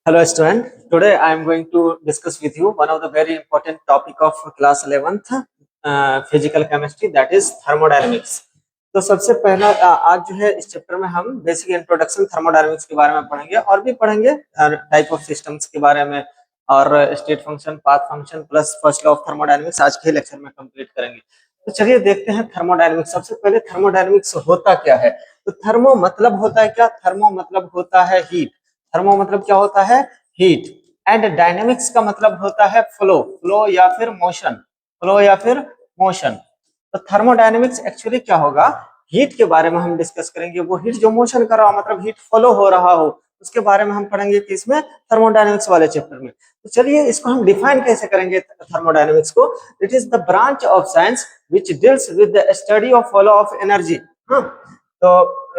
Hello student, today I am going to discuss with you one of the very important topic of class 11th physical chemistry, that is thermodynamics. तो सबसे पहला आज जो है इस chapter में हम बेसिक इंट्रोडक्शन थर्मोडायनामिक्स के बारे में पढ़ेंगे और भी पढ़ेंगे टाइप ऑफ सिस्टम्स के बारे में और state function, path function plus first law of thermodynamics आज के लेक्चर में कंप्लीट करेंगे। तो चलिए देखते हैं थर्मोडायनामिक्स। सबसे पहले थर्मोडायनामिक्स होता क्या है। तो थर्मो मतलब होता है क्या? थर्मो मतलब होता है हीट। थर्मो मतलब क्या होता है? हीट। एंड डायनेमिक्स का मतलब होता है फ्लो, फ्लो या फिर मोशन, फ्लो या फिर मोशन। तो थर्मोडायनेमिक्स एक्चुअली क्या होगा, हीट के बारे में हम डिस्कस करेंगे। वो हीट जो मोशन कर रहा हो, मतलब हीट फ्लो हो रहा हो, उसके बारे में हम पढ़ेंगे कि इसमें थर्मोडायनेमिक्स वाले चैप्टर में। तो चलिए इसको हम डिफाइन कैसे करेंगे थर्मोडायनेमिक्स को। It is the branch of science which deals with the study of flow of energy. हाँ, तो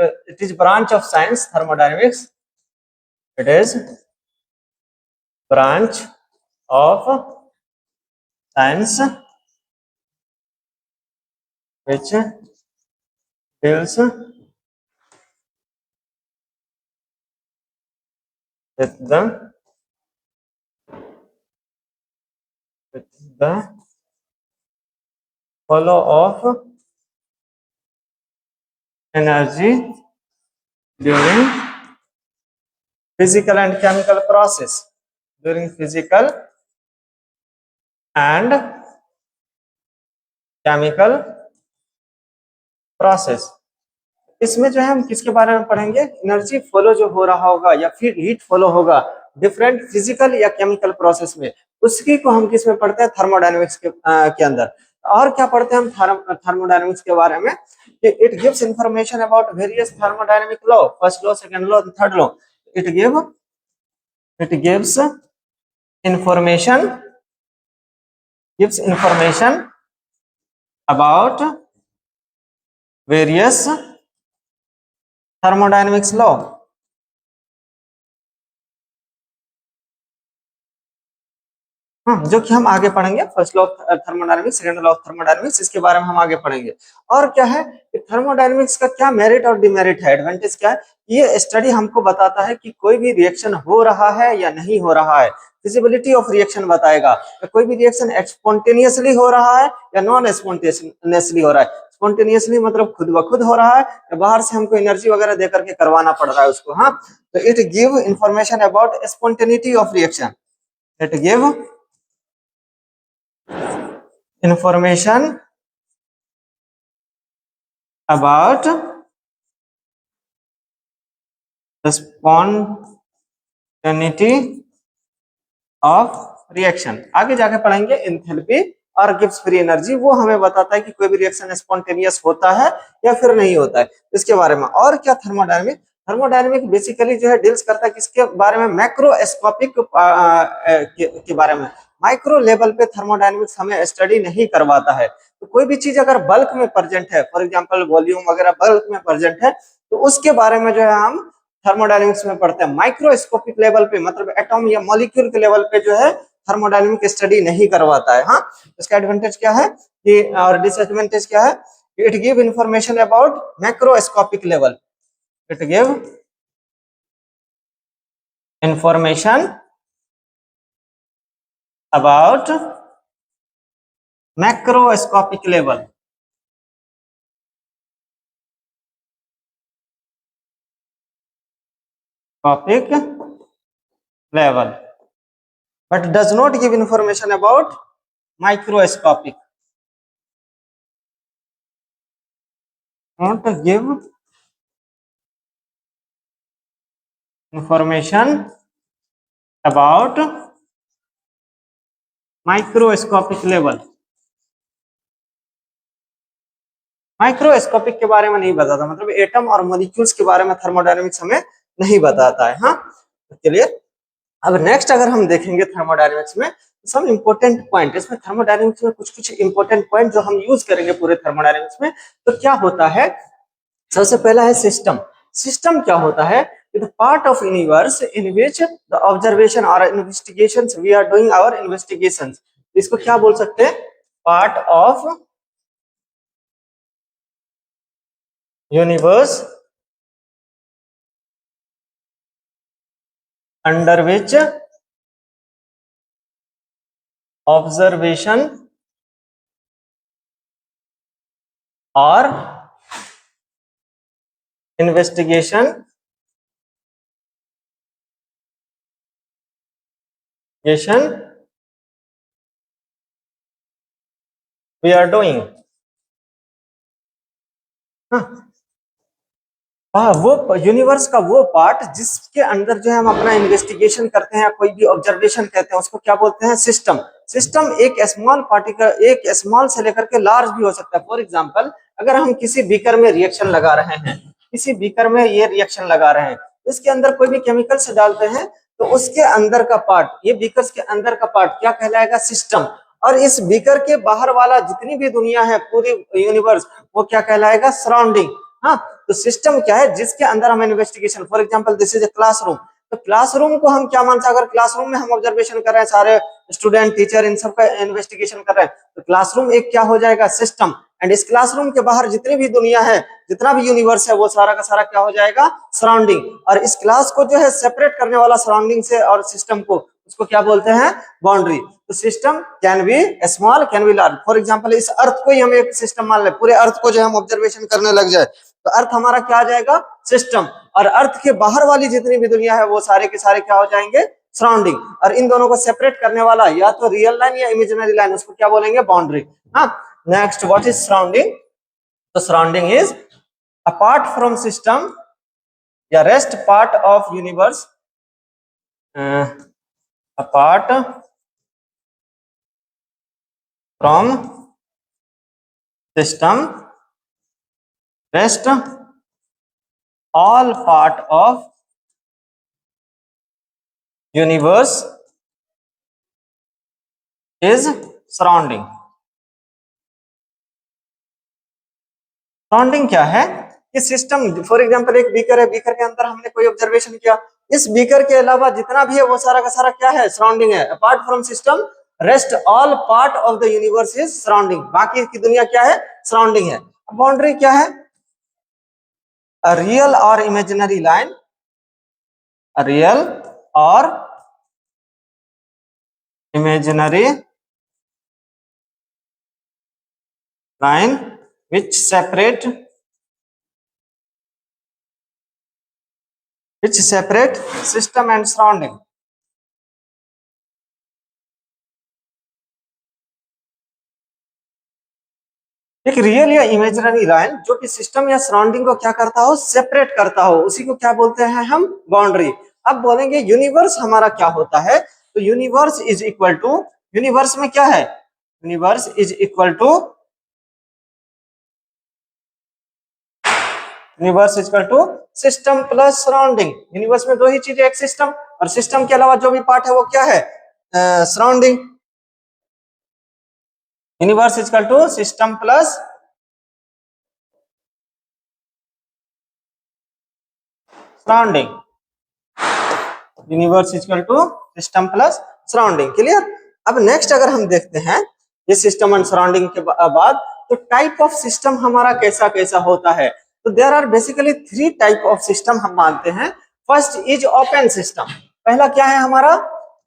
it is branch of science thermodynamics. It is branch of science which deals with the flow of energy during physical and chemical process, during physical and chemical process। इसमें जो है हम किसके बारे में पढ़ेंगे? एनर्जी फ्लो जो हो रहा होगा या फिर हीट फ्लो होगा डिफरेंट फिजिकल या केमिकल प्रोसेस में, उसकी को हम किस में पढ़ते हैं? थर्मोडायनेमिक्स के अंदर। और क्या पढ़ते हैं हम थर्मोडायनेमिक्स के बारे में? कि it gives information about various thermodynamic law, first law, second law, third law. It gives information about various thermodynamics law। जो कि हम आगे पढ़ेंगे, first law of thermodynamics, second law of thermodynamics, इसके बारे में हम आगे पढ़ेंगे। और क्या है कि थर्मोडायनेमिक्स का क्या मेरिट और डिमेरिट है, एडवांटेज क्या है? ये स्टडी हमको बताता है कि कोई भी रिएक्शन हो रहा है या नहीं हो रहा है। फिजिबिलिटी ऑफ रिएक्शन बताएगा कि कोई भी रिएक्शन स्पॉन्टेनियसली हो रहा है या नॉन स्पॉन्टेनियसली हो रहा है। स्पॉन्टेनियसली मतलब खुद ब खुद हो रहा है या बाहर से हमको एनर्जी वगैरह दे करके करवाना पड़ रहा है उसको। हाँ, तो it give information about spontaneity of reaction. It give information about the spontaneity of reaction। आगे जाके पढ़ेंगे एंथैल्पी और गिब्स फ्री एनर्जी। वो हमें बताता है कि कोई भी रिएक्शन स्पॉन्टेनियस होता है या फिर नहीं होता है, इसके बारे में। और क्या थर्मोडायनेमिक, थर्मोडायनेमिक बेसिकली जो है डील्स करता है किसके बारे में? मैक्रोस्कोपिक के बारे में। माइक्रो लेवल पे थर्मोडायनेमिक्स हमें स्टडी नहीं करवाता है। तो कोई भी चीज अगर बल्क में प्रेजेंट है, फॉर एग्जांपल वॉल्यूम वगैरह बल्क में प्रेजेंट है, तो उसके बारे में जो है हम थर्मोडायनेमिक्स में पढ़ते हैं। माइक्रोस्कोपिक लेवल पे मतलब एटॉम या मॉलिक्यूल के लेवल पे जो है थर्मोडायनेमिक स्टडी नहीं करवाता है। हाँ, इसका एडवांटेज क्या है कि, और डिसएडवांटेज क्या है? It give information about macroscopic level. It give information about macroscopic level. Topic level, but does not give information about microscopic. Not give information about microscopic level। Microscopic के बारे में नहीं बताता, मतलब एटम और मॉलिक्यूल्स के बारे में थर्मोडायनेमिक्स हमें नहीं बताता है। हाँ, चलिए अब नेक्स्ट अगर हम देखेंगे थर्मोडायनेमिक्स में सम इंपॉर्टेंट पॉइंट, इसमें थर्मोडायनेमिक्स में कुछ कुछ इंपॉर्टेंट पॉइंट जो हम यूज करेंगे पूरे थर्मोडायनेमिक्स में। तो क्या होता है? सबसे पहला है सिस्टम। सिस्टम क्या होता है? The part of universe in which the observation और investigations we are doing our investigations. इसको क्या बोल सकते हैं? Part of universe under which observation or investigation we are doing. हाँ, वो यूनिवर्स का वो पार्ट जिसके अंदर जो है हम अपना इन्वेस्टिगेशन करते हैं, कोई भी ऑब्जर्वेशन कहते हैं, उसको क्या बोलते हैं? सिस्टम। सिस्टम एक स्मॉल पार्टिकल, एक स्मॉल से लेकर के लार्ज भी हो सकता है। फॉर एग्जांपल, अगर हम किसी बीकर में रिएक्शन लगा रहे हैं, किसी बीकर में ये रिएक्शन लगा रहे हैं, इसके अंदर कोई भी केमिकल्स डालते हैं, तो उसके अंदर का पार्ट, ये बीकर्स के अंदर का पार्ट क्या कहलाएगा? सिस्टम। और इस बीकर के बाहर वाला जितनी भी दुनिया है, पूरी यूनिवर्स, वो क्या कहलाएगा? सराउंडिंग। हाँ, तो सिस्टम क्या है? जिसके अंदर हम investigation, for example this is a classroom, तो क्लासरूम को हम क्या मानते हैं? अगर क्लासरूम में हम ऑब्जर्वेशन कर रहे हैं, सारे स्टूडेंट, टीचर, इन सब का इन्वेस्टिगेशन कर रहे हैं, तो क्लासरूम एक क्या हो जाएगा? सिस्टम। एंड इस क्लासरूम के बाहर जितनी भी दुनिया है, जितना भी यूनिवर्स है, वो सारा का सारा क्या हो जाएगा? सराउंडिंग। और इस क्लास को जो है सेपरेट करने वाला सराउंडिंग से और सिस्टम को, उसको क्या बोलते हैं? बाउंड्री। तो system can be small, can be large. For example, इस अर्थ को ही हम एक सिस्टम मान ले, पूरे अर्थ को जो हम ऑब्जर्वेशन करने लग जाए, तो अर्थ हमारा क्या आ जाएगा? सिस्टम। और अर्थ के बाहर वाली जितनी भी दुनिया है, वो सारे के सारे क्या हो जाएंगे? सराउंडिंग। और इन दोनों को सेपरेट करने वाला या तो रियल लाइन या इमेजिनरी लाइन, उसको क्या बोलेंगे? बाउंड्री। हाँ, नेक्स्ट, व्हाट इज सराउंडिंग? तो surrounding is apart from system या rest part of universe, apart from system, rest all part of universe is surrounding. Surrounding क्या है? कि सिस्टम, फॉर एग्जांपल एक बीकर है, बीकर के अंदर हमने कोई ऑब्जर्वेशन किया, इस बीकर के अलावा जितना भी है वो सारा का सारा क्या है? सराउंडिंग है। Apart from system, rest all part of the universe is surrounding. बाकी की दुनिया क्या है? सराउंडिंग है। बाउंड्री क्या है? A real or imaginary line, a real or imaginary line which separate system and surrounding. एक रियल या इमेजिनरी लाइन जो कि सिस्टम या सराउंडिंग को क्या करता हो? सेपरेट करता हो, उसी को क्या बोलते हैं हम? बाउंड्री। अब बोलेंगे यूनिवर्स हमारा क्या होता है? तो universe is equal to, universe में क्या है? Universe is equal to, universe is equal to system plus surrounding. Universe में दो ही चीजें, एक सिस्टम, और सिस्टम के अलावा जो भी पार्ट है वो क्या है? Surrounding. Universe is equal to system plus surrounding. Universe is equal to system plus surrounding. Clear? अब नेक्स्ट अगर हम देखते हैं ये सिस्टम एंड सराउंडिंग के बाद, तो टाइप ऑफ सिस्टम हमारा कैसा कैसा होता है? तो there are basically 3 type of system हम मानते हैं। First is open system. पहला क्या है हमारा?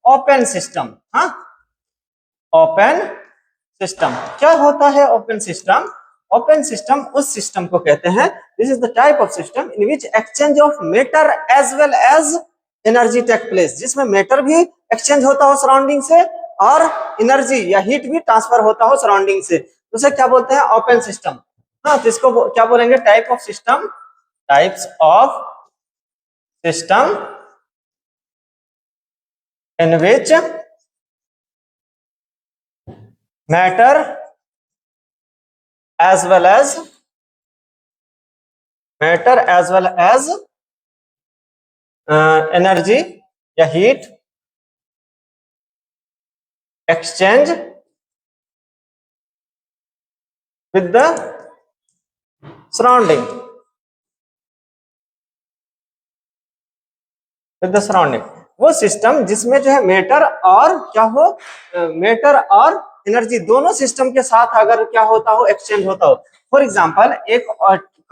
Open system. हाँ, ओपन सिस्टम क्या होता है? ओपन सिस्टम, ओपन सिस्टम उस सिस्टम को कहते हैं, this is the type of system in which exchange of matter as well as energy take place, जिसमें मैटर भी एक्सचेंज होता हो सराउंडिंग से, और एनर्जी या हीट भी ट्रांसफर होता हो सराउंडिंग से, तो उसे क्या बोलते हैं? Open system. हाँ, तो इसको क्या बोलेंगे? Type of system, types of system in which matter as well as energy या heat exchange with the surrounding, वो सिस्टम जिसमें जो है मैटर और क्या हो? मैटर और एनर्जी दोनों सिस्टम के साथ अगर क्या होता हो? एक्सचेंज होता हो। फॉर एग्जांपल, एक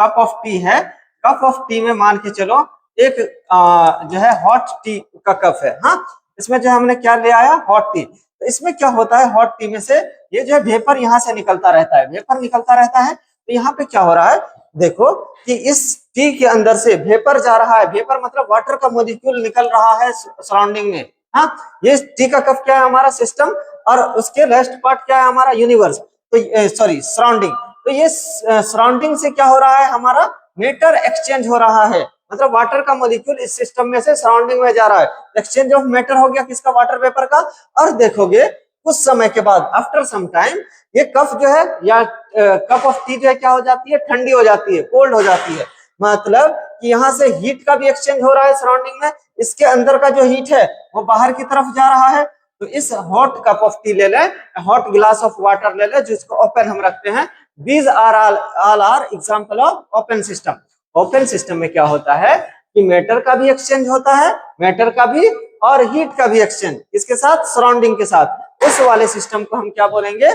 कप ऑफ टी है, कप ऑफ टी में मान के चलो एक जो है हॉट टी का कप है। हाँ, इसमें जो हमने क्या ले आया, हॉट टी। तो इसमें क्या होता है, हॉट टी में से ये जो है वेपर यहाँ से निकलता रहता है, वेपर निकलता रहता है। तो यहाँ पे क्या हो रहा है, देखो कि इस टी के अंदर से वेपर जा रहा है, वेपर मतलब वाटर का मॉलिक्यूल निकल रहा है सराउंडिंग में। हाँ, ये टी का कप क्या है, हमारा सिस्टम, और उसके रेस्ट पार्ट क्या है, हमारा यूनिवर्स, तो सॉरी सराउंडिंग। तो ये सराउंडिंग से क्या हो रहा है, हमारा मेटर एक्सचेंज हो रहा है, मतलब वाटर का मॉलिक्यूल इस सिस्टम में से सराउंडिंग में जा रहा है। एक्सचेंज ऑफ मैटर हो गया किसका, वाटर वेपर का। और देखोगे कुछ समय के बाद, आफ्टर सम टाइम, ये कप जो है या कप ऑफ टी जो है क्या हो जाती है, ठंडी हो जाती है, कोल्ड हो जाती है। मतलब कि यहाँ से हीट का भी एक्सचेंज हो रहा है सराउंडिंग में, इसके अंदर का जो हीट है वो बाहर की तरफ जा रहा है। तो इस हॉट कप ऑफ टी ले लें, हॉट ग्लास ऑफ वाटर ले लें, जिसको ओपन हम रखते हैं। These are all are example of open system. Open system में क्या होता है कि मैटर का भी एक्सचेंज होता है, मैटर का भी और हीट का भी एक्सचेंज, इसके साथ सराउंडिंग के साथ। उस वाले सिस्टम को हम क्या बोलेंगे,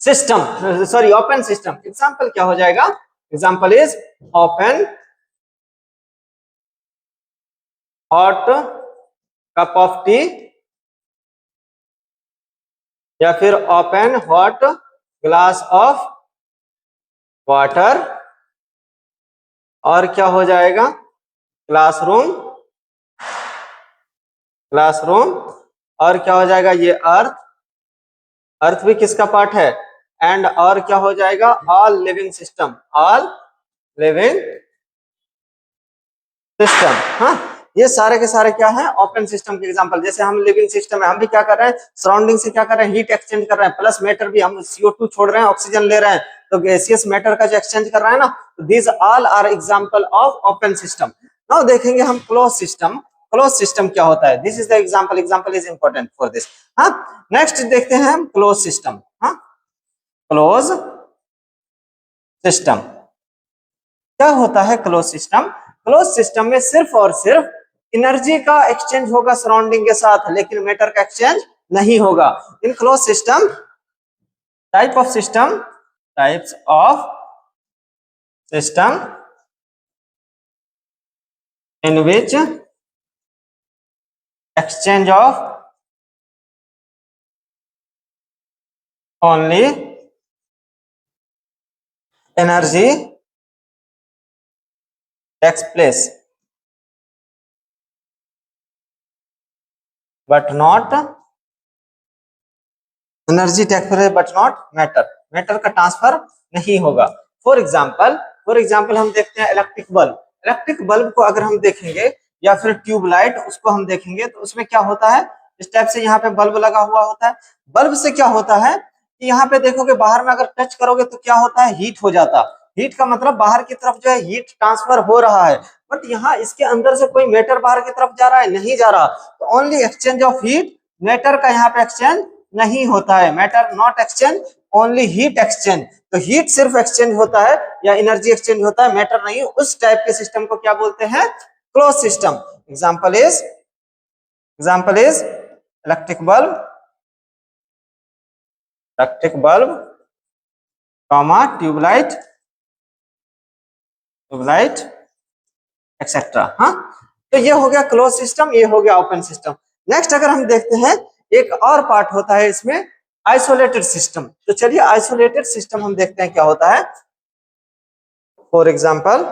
system, sorry open system. Example क्या हो जाएगा, example is open hot cup of T, या फिर open hot glass of water, और क्या हो जाएगा, क्लासरूम, क्लासरूम, और क्या हो जाएगा, ये अर्थ, अर्थ भी किसका पार्ट है, एंड और क्या हो जाएगा, all living system, all living system. हाँ, ये सारे के सारे क्या है, ओपन सिस्टम के एग्जांपल। जैसे हम लिविंग सिस्टम है, हम भी क्या कर रहे हैं, सराउंडिंग से क्या कर रहे हैं, हीट एक्सचेंज कर रहे हैं, प्लस मैटर भी, हम CO2 छोड़ रहे हैं, ऑक्सीजन ले रहे हैं, तो गैसियस मैटर का जो एक्सचेंज कर रहा है ना, these all are example of open system. Now देखेंगे हम क्लोज सिस्टम। क्लोज सिस्टम क्या होता है, this is the example, example is important for this. हाँ, नेक्स्ट देखते हैं हम क्लोज सिस्टम। हाँ, क्लोज सिस्टम क्या होता है, क्लोज सिस्टम। क्लोज सिस्टम में सिर्फ और सिर्फ एनर्जी का एक्सचेंज होगा सराउंडिंग के साथ, लेकिन मैटर का एक्सचेंज नहीं होगा। In close system, type of system, types of system in which exchange of only energy takes place but not energy takes but not matter, matter का ट्रांसफर नहीं होगा। फॉर एग्जाम्पल, फॉर एग्जाम्पल हम देखते हैं electric bulb. Electric bulb को अगर हम देखेंगे, या फिर ट्यूबलाइट उसको हम देखेंगे, तो उसमें क्या होता है, इस टाइप से यहाँ पे बल्ब लगा हुआ होता है। बल्ब से क्या होता है कि यहाँ पे देखोगे, बाहर में अगर टच करोगे तो क्या होता है, हीट हो जाता। हीट का मतलब बाहर की तरफ जो है हीट ट्रांसफर हो रहा है, बट यहाँ इसके अंदर से कोई मैटर बाहर की तरफ जा रहा है, नहीं जा रहा। तो only exchange of heat, matter का यहाँ पे एक्सचेंज नहीं होता है, matter not exchange, only heat exchange. तो हीट सिर्फ एक्सचेंज होता है या एनर्जी एक्सचेंज होता है, मैटर नहीं। उस टाइप के सिस्टम को क्या बोलते हैं, close system. Example is electric bulb, electric bulb comma tube light, tube light etcetera. हाँ, तो ये हो गया क्लोज सिस्टम, ये हो गया ओपन सिस्टम। नेक्स्ट अगर हम देखते हैं, एक और पार्ट होता है इसमें, आइसोलेटेड सिस्टम। तो चलिए आइसोलेटेड सिस्टम हम देखते हैं क्या होता है। फॉर एग्जाम्पल,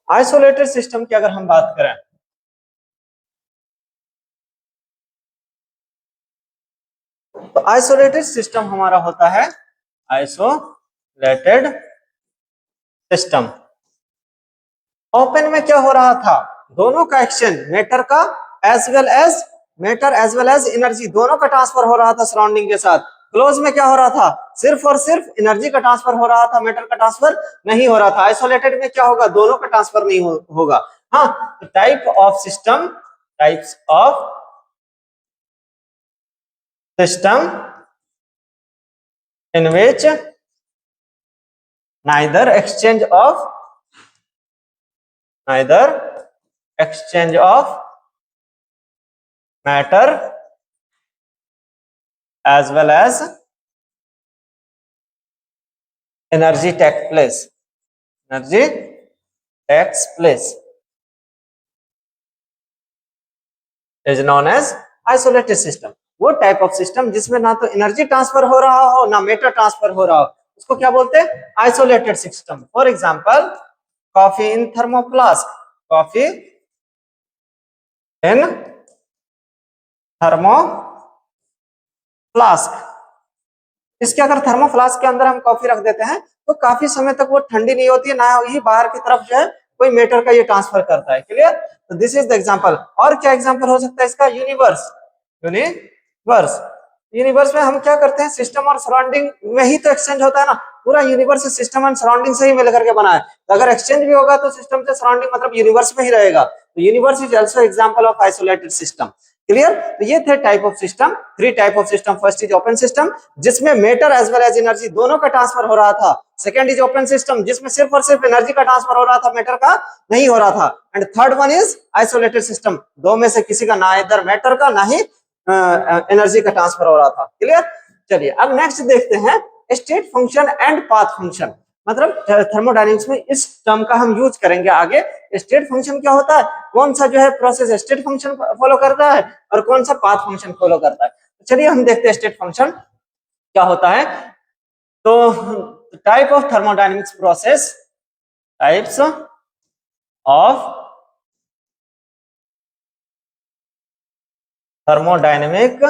आइसोलेटेड सिस्टम की अगर हम बात करें, तो आइसोलेटेड सिस्टम हमारा होता है आइसोलेटेड सिस्टम। ओपन में क्या हो रहा था, दोनों का एक्सचेंज, मैटर का as well as, matter as well as energy, दोनों का ट्रांसफर हो रहा था सराउंडिंग के साथ। क्लोज में क्या हो रहा था, सिर्फ और सिर्फ एनर्जी का ट्रांसफर हो रहा था, मैटर का ट्रांसफर नहीं हो रहा था। आइसोलेटेड में क्या होगा, दोनों का ट्रांसफर नहीं होगा। हाँ, type of system, types of system in which neither exchange of matter as well as energy take place, energy takes place is known as isolated system. वो टाइप ऑफ सिस्टम जिसमें ना तो एनर्जी ट्रांसफर हो रहा हो ना matter transfer हो रहा हो, उसको क्या बोलते हैं? Isolated system. For example coffee in thermoflask, coffee in thermoflask. इसके अगर थर्मोफ्लास्क के अंदर हम कॉफी रख देते हैं तो काफी समय तक वो ठंडी नहीं होती है, ना ही बाहर की तरफ जो है कोई मेटर का ये ट्रांसफर करता है। क्लियर? तो दिस इज द एग्जांपल। और क्या एग्जांपल हो सकता है इसका? यूनिवर्स। यूनिवर्स, यूनिवर्स में हम क्या करते हैं? सिस्टम और सराउंडिंग में ही तो एक्सचेंज होता है ना। पूरा यूनिवर्स सिस्टम एंड सराउंडिंग से ही मिल करके बना है, तो अगर एक्सचेंज भी होगा तो सिस्टम से सराउंडिंग मतलब यूनिवर्स में ही रहेगा। तो universe is also example of isolated system. Clear? तो ये थे type of system, three type of system. First is open system जिसमें matter as well as energy दोनों का ट्रांसफर हो रहा था। सेकंड इज ओपन सिस्टम जिसमें सिर्फ और सिर्फ एनर्जी का ट्रांसफर हो रहा था, मैटर का नहीं हो रहा था। And third one is isolated system, दो में से किसी का ना इधर मैटर का ना ही एनर्जी का ट्रांसफर हो रहा था। क्लियर? चलिए अब नेक्स्ट देखते हैं state function and path function. मतलब थर्मोडायनेमिक्स में इस टर्म का हम यूज करेंगे आगे। स्टेट फंक्शन क्या होता है? कौन सा जो है प्रोसेस स्टेट फंक्शन फॉलो करता है और कौन सा पाथ फंक्शन फॉलो करता है। चलिए हम देखते हैं स्टेट फंक्शन क्या होता है। तो type of thermodynamics process, types of thermodynamic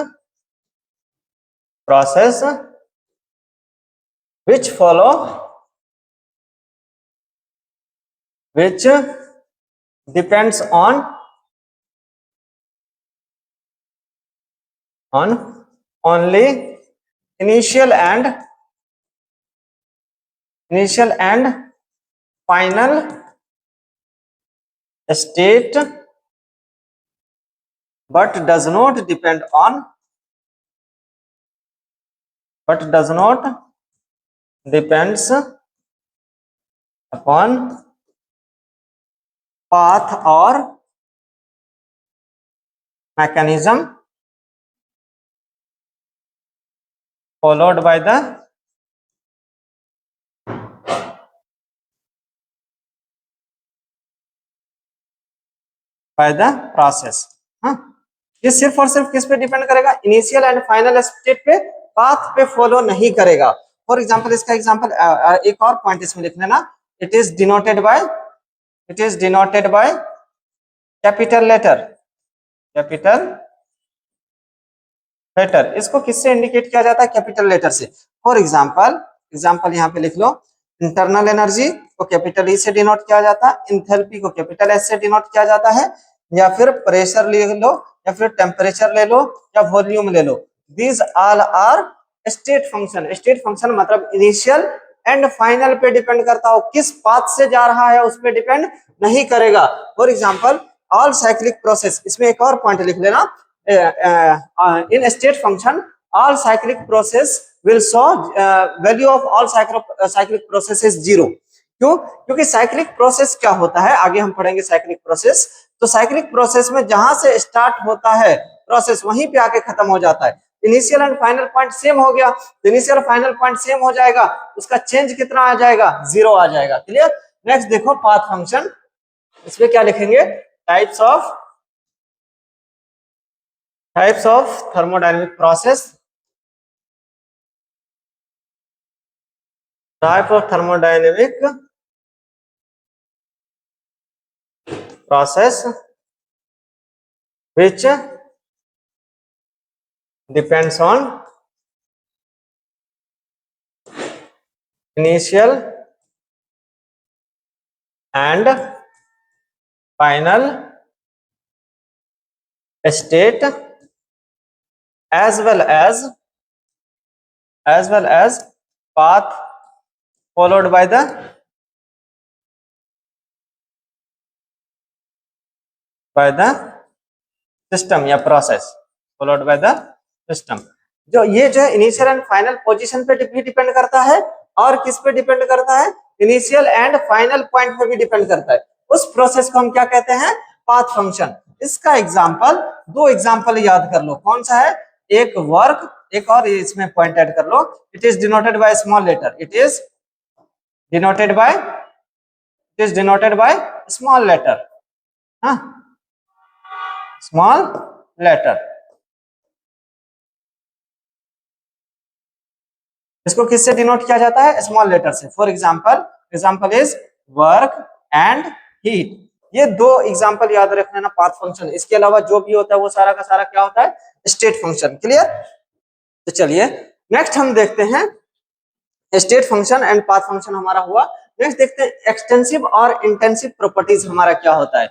process which depends on only initial and final state but does not depend depends upon path or mechanism followed by the process। हाँ, ये सिर्फ और सिर्फ किस पे डिपेंड करेगा? इनिशियल एंड फाइनल स्टेट पे, path पे फॉलो नहीं करेगा। फॉर एग्जांपल इसका एग्जांपल एक और पॉइंट इसमें लिख लेना, it is denoted by capital letter. इसको किससे इंडिकेट किया जाता है? कैपिटल लेटर से। फॉर एग्जांपल यहाँ पे लिख लो, इंटरनल एनर्जी को कैपिटल ई से डिनोट किया जाता है, इंथैल्पी को कैपिटल एस से डिनोट किया जाता है, या फिर प्रेशर ले लो, या फिर टेम्परेचर ले लो, या वॉल्यूम ले लो। These all are state function. State function मतलब इनिशियल एंड फाइनल पे डिपेंड करता हो, किस पाथ से जा रहा है उस पे डिपेंड नहीं करेगा। For example all cyclic process, इसमें एक और पॉइंट लिख लेना, in state function all cyclic process will show value of all cyclic process is 0। क्यों? क्योंकि साइक्लिक प्रोसेस क्या होता है, आगे हम पढ़ेंगे साइक्लिक प्रोसेस। तो साइक्लिक प्रोसेस में जहां से स्टार्ट होता है प्रोसेस वहीं पे आके खत्म हो जाता है। Initial and final point same हो गया, तो इनिशियल फाइनल पॉइंट सेम हो जाएगा, उसका चेंज कितना आ जाएगा? 0 आ जाएगा। क्लियर? नेक्स्ट देखो पाथ फंक्शन, इसमें क्या लिखेंगे? Types of thermodynamic process, type of thermodynamic process which depends on initial and final state as well as path followed by the system या process followed by the system। जो ये जो है initial and final position पे भी depend करता है, और किस पे डिपेंड करता है? इनिशियल एंड फाइनल पॉइंट पे भी डिपेंड करता है। उस प्रोसेस को हम क्या कहते हैं? Path function. इसका एग्जांपल, दो एग्जांपल याद कर लो, कौन सा है? एक वर्क, एक और इसमें पॉइंट ऐड कर लो, it is denoted by small letter, it is denoted by it is denoted by small letter, हाँ, स्मॉल लेटर। इसको किससे डिनोट किया जाता है? स्मॉल लेटर से। For example, example is work and heat. ये दो एग्जाम्पल याद रख लेना, पाथ फंक्शन। इसके अलावा जो भी होता है वो सारा का सारा क्या होता है? State function. क्लियर? तो चलिए नेक्स्ट हम देखते हैं, state function and path function हमारा हुआ। नेक्स्ट देखते हैं एक्सटेंसिव और इंटेंसिव प्रॉपर्टीज हमारा क्या होता है।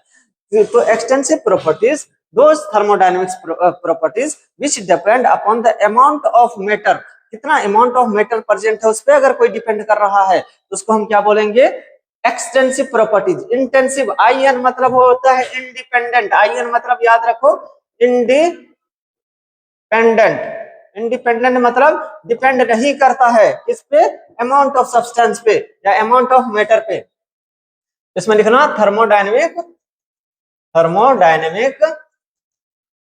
तो extensive properties those thermodynamics properties which depend upon the amount of matter, कितना अमाउंट ऑफ मेटर प्रेजेंट है उस पर अगर कोई डिपेंड कर रहा है तो उसको हम क्या बोलेंगे? Extensive properties. Intensive, I N मतलब होता है इंडिपेंडेंट, आई एन मतलब याद रखो इंडिपेंडेंट। इंडिपेंडेंट मतलब डिपेंड नहीं करता है किस पे? अमाउंट ऑफ सब्सटेंस पे या अमाउंट ऑफ मैटर पे। इसमें लिखना thermodynamic, thermodynamic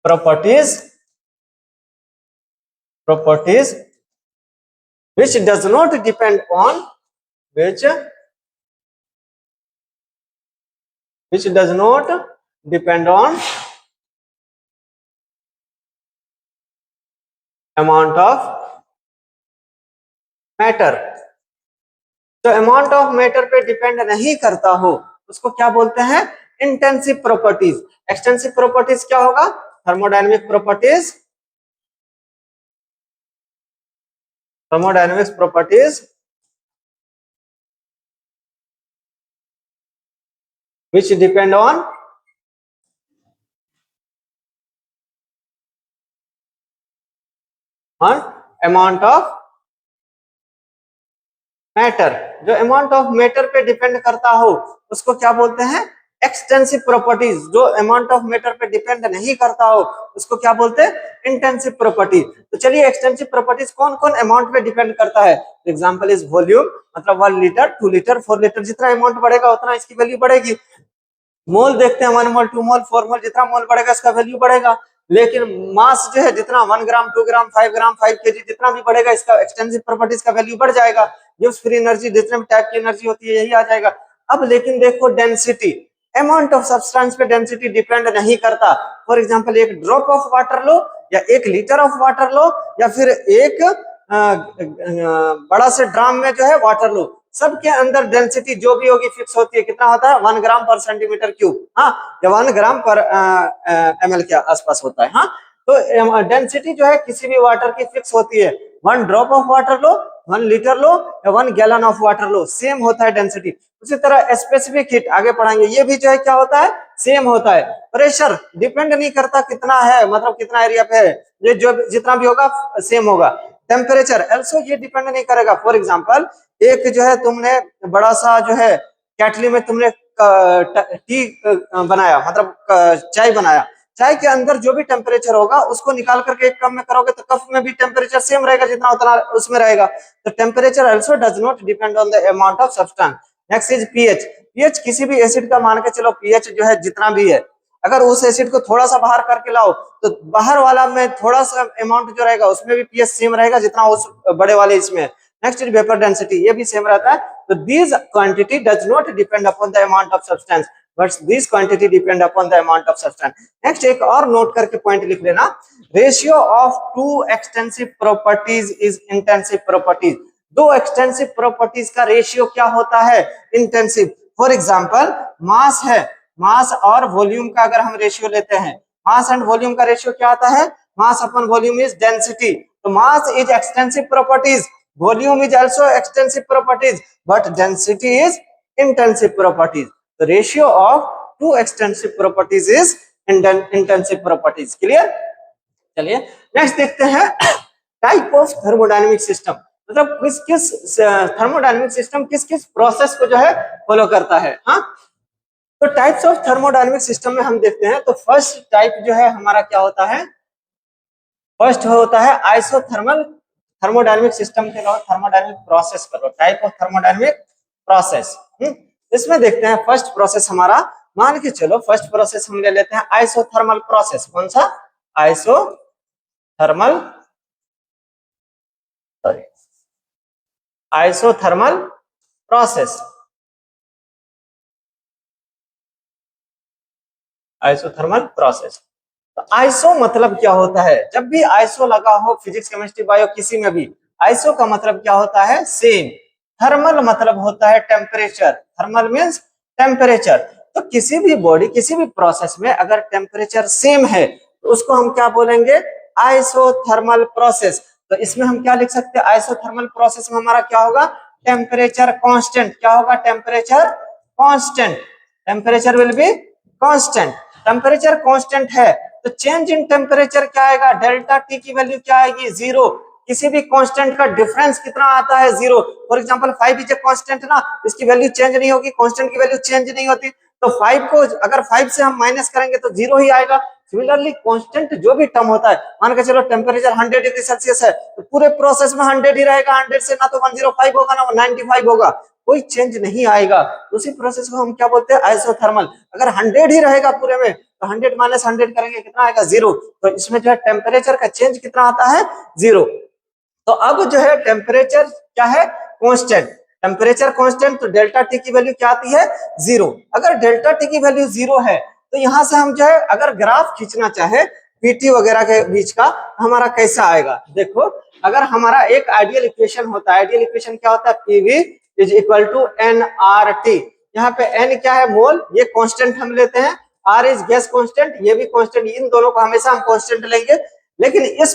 properties, properties which does not depend on, which does not depend on amount of matter। तो अमाउंट ऑफ मैटर पे डिपेंड नहीं करता हो उसको क्या बोलते हैं? Intensive properties. एक्सटेंसिव प्रॉपर्टीज क्या होगा? Thermodynamic properties, thermodynamics properties which depend on amount of matter. जो अमाउंट ऑफ मैटर पे डिपेंड करता हो उसको क्या बोलते हैं? Extensive properties. जो अमाउंट ऑफ मैटर पे डिपेंड नहीं करता हो उसको क्या बोलते हैं? Intensive property. तो चलिए एक्सटेंसिव प्रॉपर्टीज कौन कौन अमाउंट पे डिपेंड करता है? एग्जांपल इज वॉल्यूम, मतलब 1 लीटर 2 लीटर 4 लीटर, जितना अमाउंट बढ़ेगा उतना इसकी वैल्यू बढ़ेगी। मोल देखते हैं, 1 मोल 2 मोल 4 मोल, जितना मोल बढ़ेगा इसका वैल्यू बढ़ेगा। लेकिन मास जो है जितना 1 ग्राम 2 ग्राम 5 ग्राम 5 केजी जितना भी बढ़ेगा इसका एक्सटेंसिव प्रॉपर्टीज का वैल्यू बढ़ जाएगा। यूज फ्री एनर्जी, जितने भी टाइप की एनर्जी होती है यही आ जाएगा। अब लेकिन देखो डेंसिटी, अमाउंट ऑफ सब्सटेंस पे डेंसिटी डिपेंड नहीं करता। फॉर एग्जांपल एक ड्रॉप ऑफ वाटर लो या 1 लीटर ऑफ वाटर लो या फिर एक बड़ा से ड्राम में जो है वाटर लो, सबके अंदर डेंसिटी जो भी होगी फिक्स होती है। कितना होता है? 1 ग्राम पर सेंटीमीटर क्यूब, हाँ, या 1 ग्राम पर ml के आसपास होता है। हाँ, तो डेंसिटी जो है किसी भी वाटर की फिक्स होती है। 1 ड्रॉप ऑफ वाटर लो, 1 लीटर लो या 1 गैलन ऑफ वाटर लो, सेम होता है डेंसिटी। उसी तरह स्पेसिफिक हीट आगे पढ़ाएंगे, ये भी जो है क्या होता है? सेम होता है। प्रेशर डिपेंड नहीं करता कितना है, मतलब कितना एरिया पे है, ये जो जितना भी होगा सेम होगा। टेम्परेचर ऑल्सो ये डिपेंड नहीं करेगा। फॉर एग्जांपल एक जो है तुमने बड़ा सा जो है केटली में तुमने टी बनाया, मतलब चाय बनाया, चाय के अंदर जो भी टेम्परेचर होगा उसको निकाल करके एक कप में करोगे तो कप में भी टेम्परेचर सेम रहेगा, जितना उतना उसमें रहेगा। तो temperature also does not depend on the amount of substance. Next is pH. PH किसी भी एसिड का मान के चलो, पीएच जो है जितना भी है, अगर उस एसिड को थोड़ा सा बाहर करके लाओ तो बाहर वाला में थोड़ा सा अमाउंट जो रहेगा उसमें भी पीएच सेम रहेगा जितना उस बड़े वाले इसमें। नेक्स्ट इज वेपर डेंसिटी, ये भी सेम रहता है। तो this quantity does not depend upon the amount of substance but this quantity depend upon the amount of substance. Next एक और नोट करके पॉइंट लिख लेना, ratio of two extensive properties is intensive properties. दो extensive properties का ratio क्या होता है? इंटेंसिव। फॉर एग्जांपल मास है, मास और वॉल्यूम का अगर हम रेशियो लेते हैं, मास एंड वॉल्यूम का रेशियो क्या आता है? Mass upon volume is density. तो mass is extensive properties, volume is also extensive properties but density is intensive properties. The ratio of two extensive properties is intensive properties. Clear? चलिए next देखते हैं type of thermodynamic system, मतलब किस किस thermodynamic system किस किस process को जो है फॉलो करता है। हाँ, तो टाइप्स ऑफ थर्मोडायनेमिक सिस्टम में हम देखते हैं, तो फर्स्ट टाइप जो है हमारा क्या होता है? फर्स्ट होता है आइसोथर्मल थर्मोडायनेमिक सिस्टम के अलावा थर्मोडायनेमिक प्रोसेस करो, टाइप ऑफ थर्मोडायनेमिक प्रोसेस। इसमें देखते हैं फर्स्ट प्रोसेस हमारा, मान के चलो फर्स्ट प्रोसेस हम ले लेते हैं आइसोथर्मल प्रोसेस। कौन सा? Isothermal, sorry, isothermal process. Isothermal process. तो आइसो मतलब क्या होता है? जब भी आइसो लगा हो फिजिक्स केमिस्ट्री बायो किसी में भी, आइसो का मतलब क्या होता है? सेम। थर्मल मतलब होता है टेम्परेचर, थर्मल मीन्स टेम्परेचर। तो किसी भी बॉडी किसी भी प्रोसेस में अगर टेम्परेचर सेम है तो उसको हम क्या बोलेंगे? Isothermal process. तो इसमें हम क्या लिख सकते हैं? आइसोथर्मल प्रोसेस में हमारा क्या होगा? Temperature constant. क्या होगा? Temperature constant. Temperature will be constant. Temperature constant है तो चेंज इन टेम्परेचर क्या आएगा? डेल्टा टी की वैल्यू क्या आएगी? जीरो। किसी भी कांस्टेंट का डिफरेंस कितना आता है? Zero. For example 5 is a constant ना, इसकी वैल्यू चेंज नहीं होगी, कांस्टेंट की वैल्यू चेंज नहीं होती, तो 5 को अगर 5 से हम माइनस करेंगे तो जीरो ही आएगा। सिमिलरली कांस्टेंट जो भी टर्म होता है, मान के चलो टेम्परेचर 100 डिग्री सेल्सियस है तो पूरे प्रोसेस में 100 ही रहेगा, 100 से ना तो 105 होगा ना 95 होगा, कोई चेंज नहीं आएगा। उसी प्रोसेस को हम क्या बोलते हैं? आइसोथर्मल। अगर 100 ही रहेगा पूरे में तो 100 माइनस 100 करेंगे कितना आएगा? जीरो। तो इसमें जो है टेम्परेचर का चेंज कितना आता है? जीरो। तो अब जो है टेम्परेचर क्या है? कांस्टेंट। टेम्परेचर कांस्टेंट तो डेल्टा टी की वैल्यू क्या आती है? जीरो। अगर डेल्टा टी की वैल्यू जीरो है तो यहां से हम जो है अगर ग्राफ खींचना चाहे पीटी वगैरह के बीच का, हमारा कैसा आएगा? देखो, अगर हमारा एक आइडियल इक्वेशन होता है, आइडियल इक्वेशन क्या होता है? PV is equal to N R T. यहाँ पे एन क्या है? मोल। ये कांस्टेंट हम लेते हैं। आर इज गैस कांस्टेंट, ये भी कांस्टेंट। इन दोनों को हमेशा हम कांस्टेंट लेंगे। लेकिन इस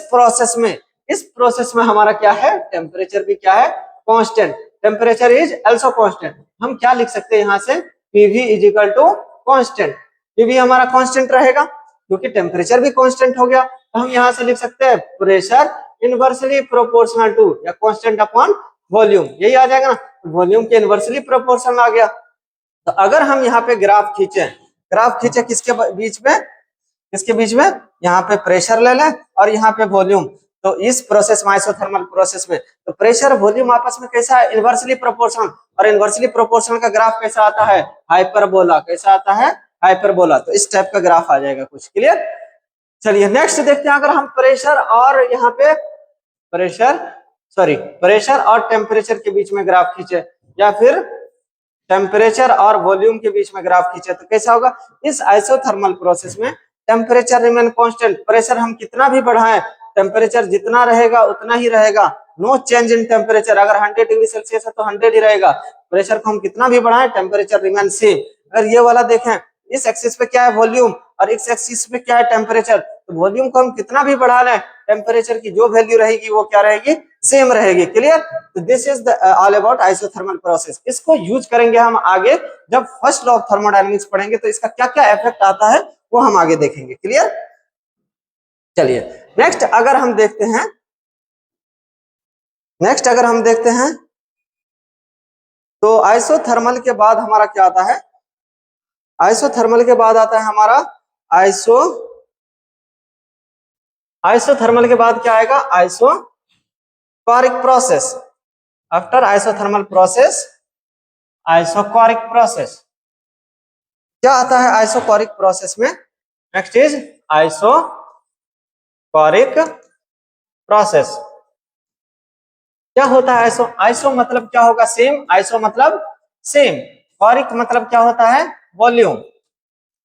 प्रोसेस में हमारा क्या है? टेम्परेचर भी क्या है? Constant. Temperature is also constant. हम क्या लिख सकते हैं यहाँ से? PV is equal to constant. PV हमारा कांस्टेंट रहेगा क्योंकि टेम्परेचर भी कांस्टेंट हो गया। तो हम यहाँ से लिख सकते हैं प्रेशर इनवर्सली प्रोपोर्शनल टू, या कांस्टेंट अपॉन वॉल्यूम, यही आ जाएगा ना। वॉल्यूम के इनवर्सली प्रोपोर्शनल आ गया। तो अगर हम यहाँ पे ग्राफ खींचे किसके बीच में? किसके बीच में? यहाँ पे प्रेशर ले लें और यहाँ पे वॉल्यूम। तो इस प्रोसेस में, आइसोथर्मल प्रोसेस में, तो प्रेशर वॉल्यूम आपस में कैसा है? Inversely proportional. और इनवर्सली प्रोपोर्शनल का ग्राफ कैसा आता है? हाइपरबोला। कैसा आता है? हाइपरबोला। तो इस टाइप का ग्राफ आ जाएगा कुछ। क्लियर? चलिए नेक्स्ट देखते हैं। अगर हम प्रेशर और यहाँ पे प्रेशर और टेम्परेचर के बीच में ग्राफ खींचे, या फिर टेम्परेचर और वॉल्यूम के बीच में ग्राफ खींचे, तो कैसा होगा? इस आइसोथर्मल प्रोसेस में टेम्परेचर रिमेन कांस्टेंट। प्रेशर हम कितना भी बढ़ाएं, टेम्परेचर जितना रहेगा उतना ही रहेगा। No change in temperature. अगर 100 डिग्री सेल्सियस है तो 100 ही रहेगा। प्रेशर को हम कितना भी बढ़ाएं, टेम्परेचर रिमेन सेम। अगर ये वाला देखें, इस एक्सिस पे क्या है? वॉल्यूम, और इस एक्सिस पे क्या है? टेम्परेचर। तो वॉल्यूम को हम कितना भी बढ़ा लें, टेम्परेचर की जो वैल्यू रहेगी वो क्या रहेगी? सेम रहेगी। क्लियर? तो this is all about isothermal process. इसको यूज करेंगे हम आगे, जब फर्स्ट लॉ ऑफ थर्मोडायनेमिक्स पढ़ेंगे तो इसका क्या क्या इफेक्ट आता है वो हम आगे देखेंगे। क्लियर? चलिए नेक्स्ट अगर हम देखते हैं तो आइसोथर्मल के बाद हमारा क्या आता है? आइसोथर्मल के बाद आता है हमारा आइसोथर्मल के बाद क्या आएगा? Isochoric process. After isothermal process, isochoric process. क्या आता है आइसोकोरिक प्रोसेस में? Next is isochoric process. क्या होता है आइसो? आइसो मतलब क्या होगा? सेम। आइसो मतलब सेम। कोरिक मतलब क्या होता है? वॉल्यूम।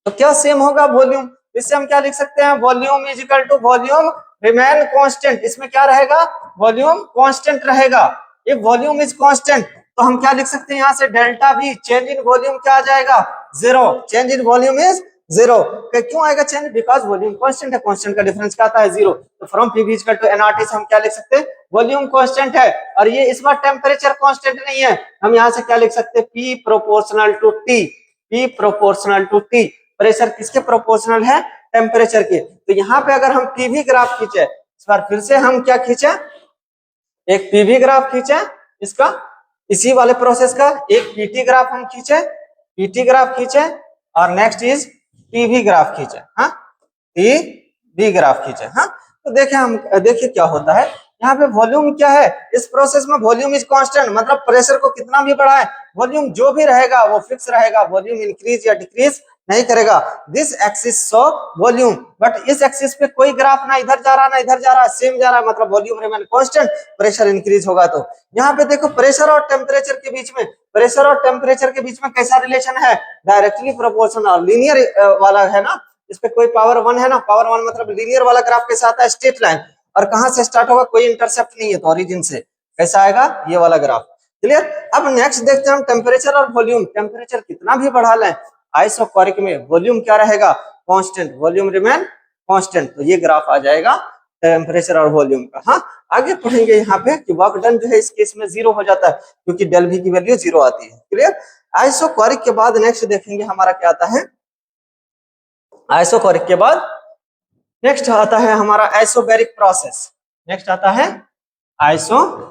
तो क्या सेम होगा? वॉल्यूम। इससे हम क्या लिख सकते हैं? Volume is equal to volume remain constant. इसमें क्या रहेगा? वॉल्यूम कांस्टेंट रहेगा। ये वॉल्यूम इज कांस्टेंट तो हम क्या लिख सकते हैं? यहाँ से डेल्टा भी, चेंज इन वॉल्यूम क्या आ जाएगा? Zero. Change in volume is zero. क्यों आएगा चेंज? बिकॉज वॉल्यूम कांस्टेंट है। कांस्टेंट का डिफरेंस क्या आता है? जीरो। तो from PV is equal to NRT से हम क्या लिख सकते हैं? वॉल्यूम कांस्टेंट है। और ये इस बार टेम्परेचर कांस्टेंट नहीं है। हम यहाँ से क्या लिख सकते हैं? P proportional to T. P proportional to T. Pressure किसके प्रोपोर्शनल है? टेम्परेचर के। तो यहाँ पे अगर हम पीवी ग्राफ खींचे, इस बार फिर से हम क्या खींचे? एक पीवी ग्राफ खींचे इसका, इसी वाले प्रोसेस का। एक पीटी ग्राफ हम खींचे, और नेक्स्ट इज पीवी ग्राफ खींचे। हाँ, पीवी ग्राफ खींचे। हाँ, तो देखिए क्या होता है यहाँ पे। वॉल्यूम क्या है इस प्रोसेस में? वॉल्यूम इज कांस्टेंट, मतलब प्रेशर को कितना भी बढ़ाए, वॉल्यूम जो भी रहेगा वो फिक्स रहेगा। वॉल्यूम इंक्रीज या डिक्रीज नहीं करेगा। This axis show volume, but इस एक्सिस पे कोई ग्राफ ना इधर जा रहा ना इधर जा रहा, सेम जा रहा, मतलब volume remain constant. Pressure increase होगा तो यहाँ पे देखो प्रेशर और टेम्परेचर के बीच में कैसा रिलेशन है? डायरेक्टली प्रोपोर्शनल, लीनियर वाला है ना। इस पे कोई पावर 1 है ना, पावर 1 मतलब लीनियर वाला ग्राफ कैसा आता है, स्ट्रेट लाइन, और कहां से स्टार्ट होगा, कोई इंटरसेप्ट नहीं है, तो ओरिजिन से कैसा आएगा, ये वाला ग्राफ। क्लियर। अब नेक्स्ट देखते हैं हम टेम्परेचर और वॉल्यूम। टेम्परेचर कितना भी बढ़ा लें आइसोकोरिक में, वॉल्यूम क्या रहेगा, कांस्टेंट, वॉल्यूम रिमेन कांस्टेंट, तो ये ग्राफ आ जाएगा टेम्परेचर और वॉल्यूम का। हाँ, आगे पढ़ेंगे यहाँ पे कि वर्क डन जो है इस केस में 0 हो जाता है क्योंकि डेल वी की वैल्यू 0 आती है। क्लियर। आइसोकोरिक के बाद नेक्स्ट देखेंगे हमारा क्या आता है, आइसोकोरिक के बाद नेक्स्ट आता है हमारा आइसोबैरिक प्रोसेस। नेक्स्ट आता है आइसोबैरिक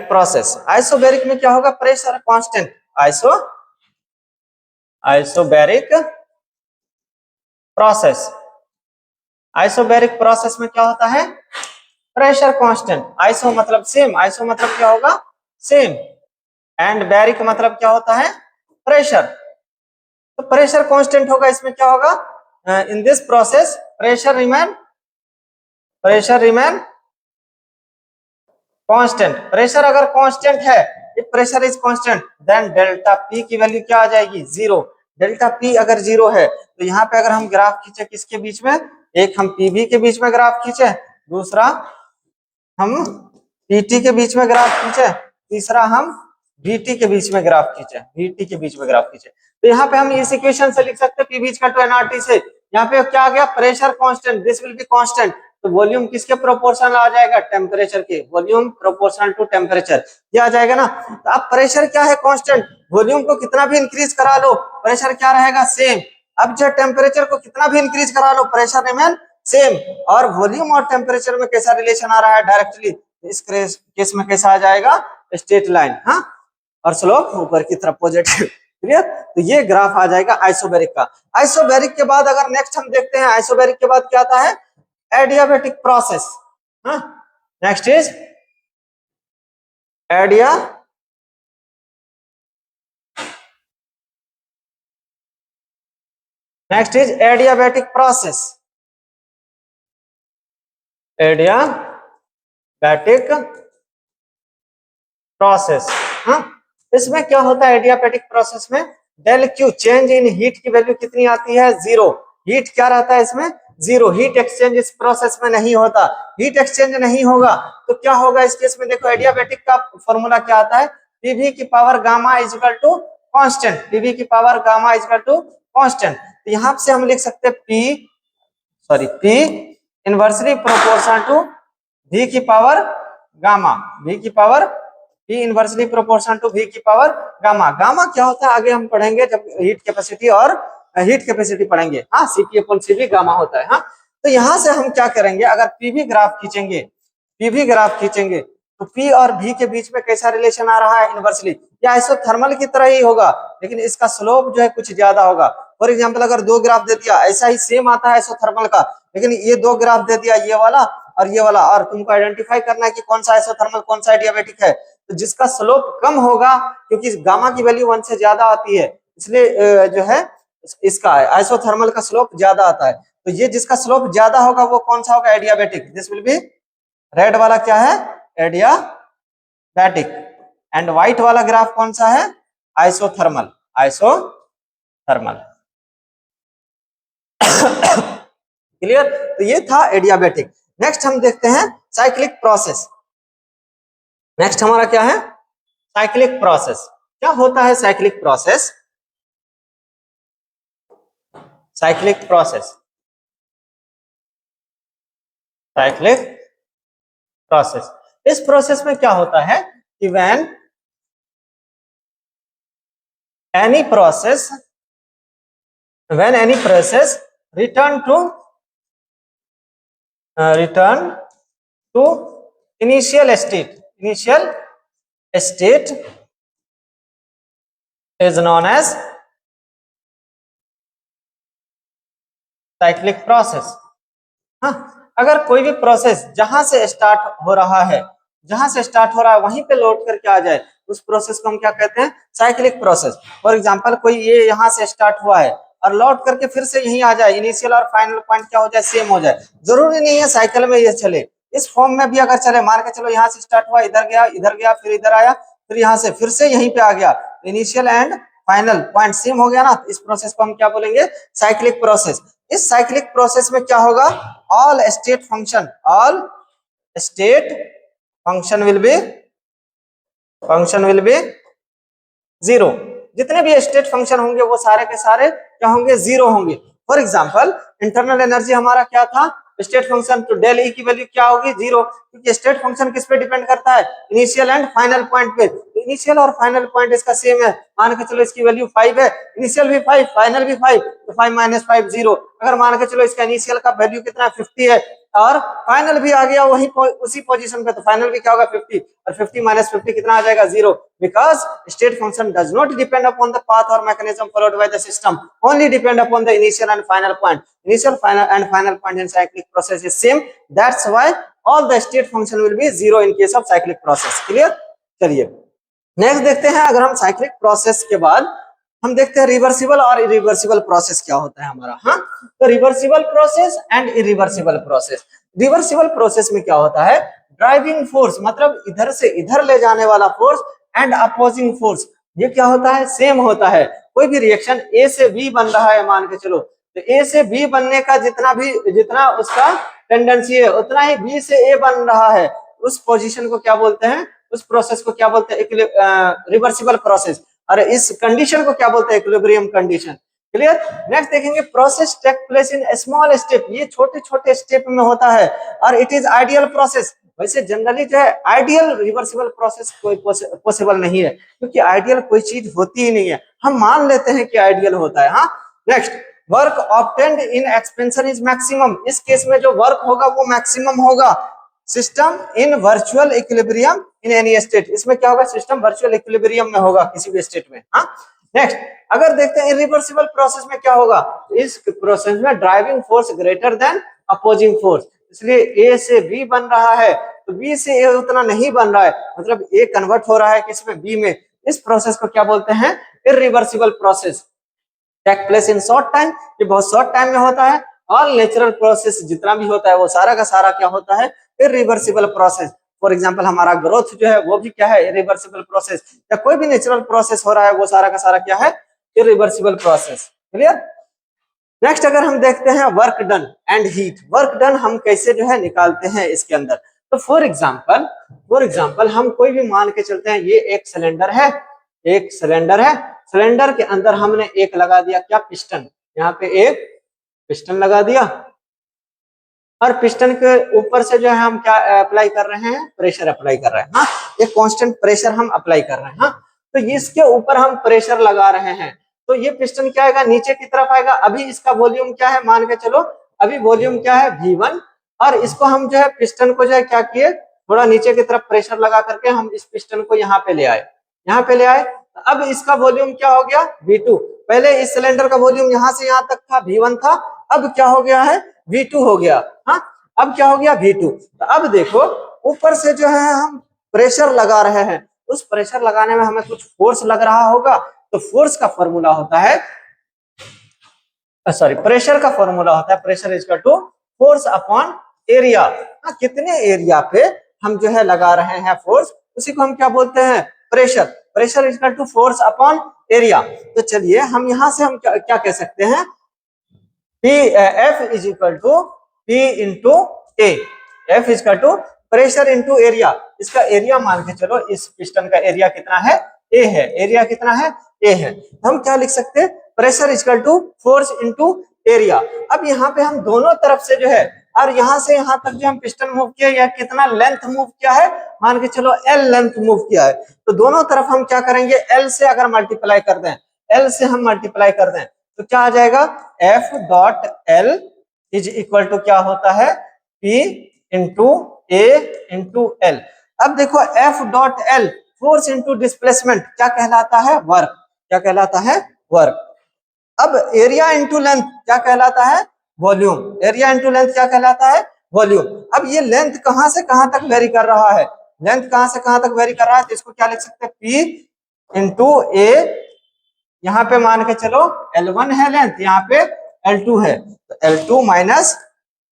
प्रोसेस। आइसोबैरिक में क्या होगा, pressure constant, isobaric process. Isobaric process में क्या होता है, प्रेशर कांस्टेंट, आइसो मतलब सेम, आइसो मतलब क्या होगा, सेम, एंड बैरिक मतलब क्या होता है, प्रेशर, तो प्रेशर कांस्टेंट होगा। इसमें क्या होगा, in this process pressure remain constant. Pressure अगर कांस्टेंट है, if pressure is constant then delta P की वैल्यू क्या आ जाएगी, 0। डेल्टा पी अगर 0 है तो यहाँ पे अगर हम ग्राफ खींचे किसके बीच में, एक हम पीवी के बीच में ग्राफ खींचे, दूसरा हम पीटी के बीच में ग्राफ खींचे, तीसरा हम वीटी के बीच में ग्राफ खींचे, वीटी के बीच में ग्राफ खींचे, तो यहाँ पे हम इस इक्वेशन से लिख सकते हैं पी बीच का टू एनआरटी से। यहाँ पे क्या आ गया, pressure constant, this will be constant, तो वॉल्यूम किसके प्रोपोर्शनल आ जाएगा, टेम्परेचर के, वॉल्यूम प्रोपोर्शनल टू टेम्परेचर, ये आ जाएगा ना। तो अब प्रेशर क्या है, कांस्टेंट, वॉल्यूम को कितना भी इंक्रीज करा लो प्रेशर क्या रहेगा, सेम। अब जो टेम्परेचर को कितना भी इंक्रीज करा लो प्रेशर रिमेन सेम, और वॉल्यूम और टेम्परेचर में कैसा रिलेशन आ रहा है, डायरेक्टली, इस केस में कैसा आ जाएगा, स्ट्रेट लाइन, हाँ, और स्लोप ऊपर की तरफ पॉजिटिव। क्लियर। तो ये ग्राफ आ जाएगा आइसोबैरिक का। आइसोबैरिक के बाद अगर नेक्स्ट हम देखते हैं, आइसोबैरिक के बाद क्या आता है, एडियाबैटिक प्रोसेस। हाँ, next is adiabatic process. Adiabatic process, हाँ, इसमें क्या होता है एडियाबैटिक प्रोसेस में, del Q change in heat की वैल्यू कितनी आती है, 0। हीट क्या रहता है इसमें, 0। हीट एक्सचेंज इस प्रोसेस में नहीं होता, हीट एक्सचेंज नहीं होगा तो क्या होगा इस केस में, देखो एडियाबैटिक का फॉर्मूला क्या आता है, पीवी की power gamma is equal to constant, PV की power gamma is equal to constant. तो यहां से हम लिख सकते हैं P inversely proportional to V की पावर गामा, वी की power P inversely proportional to V की पावर गामा। गामा क्या होता है आगे हम पढ़ेंगे जब हीट कैपेसिटी और हीट कैपेसिटी पढ़ेंगे, हाँ, CP/CV गामा होता है। हाँ, तो यहां से हम क्या करेंगे, अगर पीवी ग्राफ खींचेंगे तो P और V के बीच में कैसा रिलेशन आ रहा है, इनवर्सली, या आइसोथर्मल की तरह ही होगा लेकिन इसका स्लोप जो है कुछ ज्यादा होगा। फॉर एग्जाम्पल अगर 2 ग्राफ दे दिया, ऐसा ही सेम आता है आइसोथर्मल का, लेकिन ये 2 ग्राफ दे दिया, ये वाला और ये वाला, और तुमको आइडेंटिफाई करना है कि कौन सा आइसोथर्मल कौन सा एडियाबैटिक है, तो जिसका स्लोप कम होगा क्योंकि गामा की वैल्यू 1 से ज्यादा आती है, इसलिए जो है इसका आइसोथर्मल का स्लोप ज्यादा आता है, तो ये जिसका स्लोप ज्यादा होगा वो कौन सा होगा, adiabatic, this will be, red वाला क्या है, एडियाबैटिक, एंड व्हाइट वाला ग्राफ कौन सा है, आइसोथर्मल, क्लियर। तो ये था एडियाबैटिक। नेक्स्ट हम देखते हैं साइक्लिक प्रोसेस। नेक्स्ट हमारा क्या है, साइक्लिक प्रोसेस। क्या होता है साइक्लिक प्रोसेस, साइक्लिक प्रोसेस इस प्रोसेस में क्या होता है कि when any process return to initial state is known as cyclic process. हाँ, अगर कोई भी प्रोसेस जहां से स्टार्ट हो रहा है वहीं पे लौट करके आ जाए उस प्रोसेस को हम क्या कहते हैं, साइक्लिक प्रोसेस। फॉर एग्जांपल कोई ये यहाँ से स्टार्ट हुआ है और लौट करके फिर से यहीं आ जाए, इनिशियल और फाइनल पॉइंट क्या हो जाए, सेम हो जाए, जरूरी नहीं है साइकिल में ये चले, इस फॉर्म में भी अगर चले, मान के चलो यहाँ से स्टार्ट हुआ, इधर गया फिर इधर आया, फिर यहाँ से फिर से यहीं पे आ गया, initial and final point same हो गया ना, इस प्रोसेस को हम क्या बोलेंगे, साइक्लिक प्रोसेस। इस साइक्लिक प्रोसेस में क्या होगा, all state function will be zero. जितने भी स्टेट फंक्शन होंगे वो सारे के सारे क्या होंगे, जीरो होंगे। फॉर एग्जांपल इंटरनल एनर्जी हमारा क्या था, स्टेट फंक्शन, तो डेल ई की वैल्यू क्या होगी, जीरो, क्योंकि स्टेट फंक्शन किस पे डिपेंड करता है, इनिशियल एंड फाइनल पॉइंट पे। तो इनिशियल और फाइनल पॉइंट इसका सेम है, मान के चलो इसकी वैल्यू 5 है, इनिशियल भी 5 फाइनल भी 5, तो 5 माइनस 5 0। अगर मान के चलो इसका इनिशियल का वैल्यू कितना 50 है और फाइनल भी आ गया वही उसी पोजीशन पे, तो फाइनल भी क्या होगा 50, और 50 माइनस 50 कितना आ जाएगा, zero. Because state function does not depend upon the path और mechanism followed by the system, only depend upon the initial and final point. Initial and final point in cyclic process is same, that's why all the state function will be zero in case of cyclic process. Clear. चलिए next देखते हैं, अगर हम cyclic process के बाद हम देखते हैं रिवर्सिबल और इरिवर्सिबल प्रोसेस क्या होता है हमारा। हाँ, तो reversible process and irreversible process. Reversible process में क्या होता है, ड्राइविंग फोर्स मतलब इधर से इधर ले जाने वाला फोर्स एंड अपोजिंग फोर्स, ये क्या होता है, सेम होता है। कोई भी रिएक्शन ए से बी बन रहा है मान के चलो, तो ए से बी बनने का जितना उसका टेंडेंसी है उतना ही बी से ए बन रहा है, उस पोजीशन को क्या बोलते हैं, उस प्रोसेस को क्या बोलते हैं, रिवर्सिबल प्रोसेस। और इस कंडीशन को क्या बोलते हैं, इक्विलिब्रियम कंडीशन। क्लियर। नेक्स्ट देखेंगे, process take place in small step, ये छोटे छोटे स्टेप में होता है और इट इज आइडियल प्रोसेस। वैसे जनरली जो है आइडियल रिवर्सिबल प्रोसेस कोई पॉसिबल नहीं है, क्योंकि आइडियल कोई चीज होती ही नहीं है, हम मान लेते हैं कि आइडियल होता है। हाँ, next, work obtained in expansion is maximum, इस केस में जो वर्क होगा वो मैक्सिमम होगा। System in virtual equilibrium in any state, इसमें क्या होगा, सिस्टम वर्चुअल इक्विलिब्रियम में होगा किसी भी स्टेट में। हाँ, नेक्स्ट अगर देखते हैं इरिवर्सिबल प्रोसेस में क्या होगा, इस प्रोसेस में driving force greater than opposing force, इसलिए ए से बी बन रहा है तो बी से ए उतना नहीं बन रहा है, मतलब ए कन्वर्ट हो रहा है किसमें, बी में। इस प्रोसेस को क्या बोलते हैं, irreversible process. Take place in short time, ये बहुत शॉर्ट टाइम में होता है। ऑल नेचुरल प्रोसेस जितना भी होता है वो सारा का सारा क्या होता है, इरिवर्सिबल प्रोसेस। फॉर एग्जांपल हमारा ग्रोथ जो है वो भी क्या है, इरिवर्सिबल प्रोसेस, या कोई भी नेचुरल प्रोसेस हो रहा है वो सारा का सारा क्या है, इरिवर्सिबल प्रोसेस। क्लियर। नेक्स्ट अगर हम देखते हैं work done and heat, work done हम कैसे जो है निकालते हैं इसके अंदर। तो फॉर एग्जांपल हम कोई भी मान के चलते हैं, ये एक सिलेंडर है, सिलेंडर के अंदर हमने एक लगा दिया क्या, पिस्टन, यहाँ पे एक पिस्टन लगा दिया और पिस्टन के ऊपर से जो है हम क्या अप्लाई कर रहे हैं, प्रेशर अप्लाई कर रहे हैं। हाँ, एक कांस्टेंट प्रेशर हम अप्लाई कर रहे हैं। हाँ, तो इसके ऊपर हम प्रेशर लगा रहे हैं, तो ये पिस्टन क्या आएगा, नीचे की तरफ आएगा। अभी इसका वॉल्यूम क्या है, मान के चलो अभी वॉल्यूम क्या है, V1, और इसको हम जो है पिस्टन को जो है क्या किए, थोड़ा नीचे की तरफ प्रेशर लगा करके हम इस पिस्टन को यहाँ पे ले आए, अब इसका वॉल्यूम क्या हो गया, V2। पहले इस सिलेंडर का वॉल्यूम यहाँ से यहाँ तक था, V1 था, अब क्या हो गया है, V2 हो गया। हाँ, अब क्या हो गया, V2। तो अब देखो ऊपर से जो है हम प्रेशर लगा रहे हैं, उस प्रेशर लगाने में हमें कुछ फोर्स लग रहा होगा, तो फोर्स का फॉर्मूला होता है, प्रेशर का फॉर्मूला होता है, pressure is equal to force upon area. कितने एरिया पे हम जो है लगा रहे हैं फोर्स, उसी को हम क्या बोलते हैं, pressure. Pressure is equal to force upon area. तो चलिए हम यहां से हम क्या कह सकते हैं, F is equal to P into A, F is equal to pressure into area. इसका एरिया मान के चलो, इस पिस्टन का एरिया कितना है, A है, एरिया कितना है, A है। हम क्या लिख सकते हैं, pressure is equal to force into area. अब यहाँ पे हम दोनों तरफ से जो है, और यहाँ से यहाँ तक जो हम पिस्टन मूव किया, या कितना लेंथ मूव किया है, मान के चलो L लेंथ मूव किया है, तो दोनों तरफ हम क्या करेंगे, L से अगर मल्टीप्लाई कर दें, L से हम मल्टीप्लाई कर दें तो क्या आ जाएगा, F dot L is equal to क्या होता है, P into A into L। अब देखो F dot L force into displacement क्या कहलाता है, वर्क, क्या कहलाता है, वर्क। अब एरिया इंटू लेंथ क्या कहलाता है, वॉल्यूम, एरिया इंटू लेंथ क्या कहलाता है, वॉल्यूम। अब ये लेंथ कहां से कहां तक वेरी कर रहा है, लेंथ कहां से कहां तक वेरी कर रहा है, तो इसको क्या लिख सकते हैं, P इंटू A, यहाँ पे मान के चलो L1 है लेंथ, यहाँ पे L2 है, तो L2 माइनस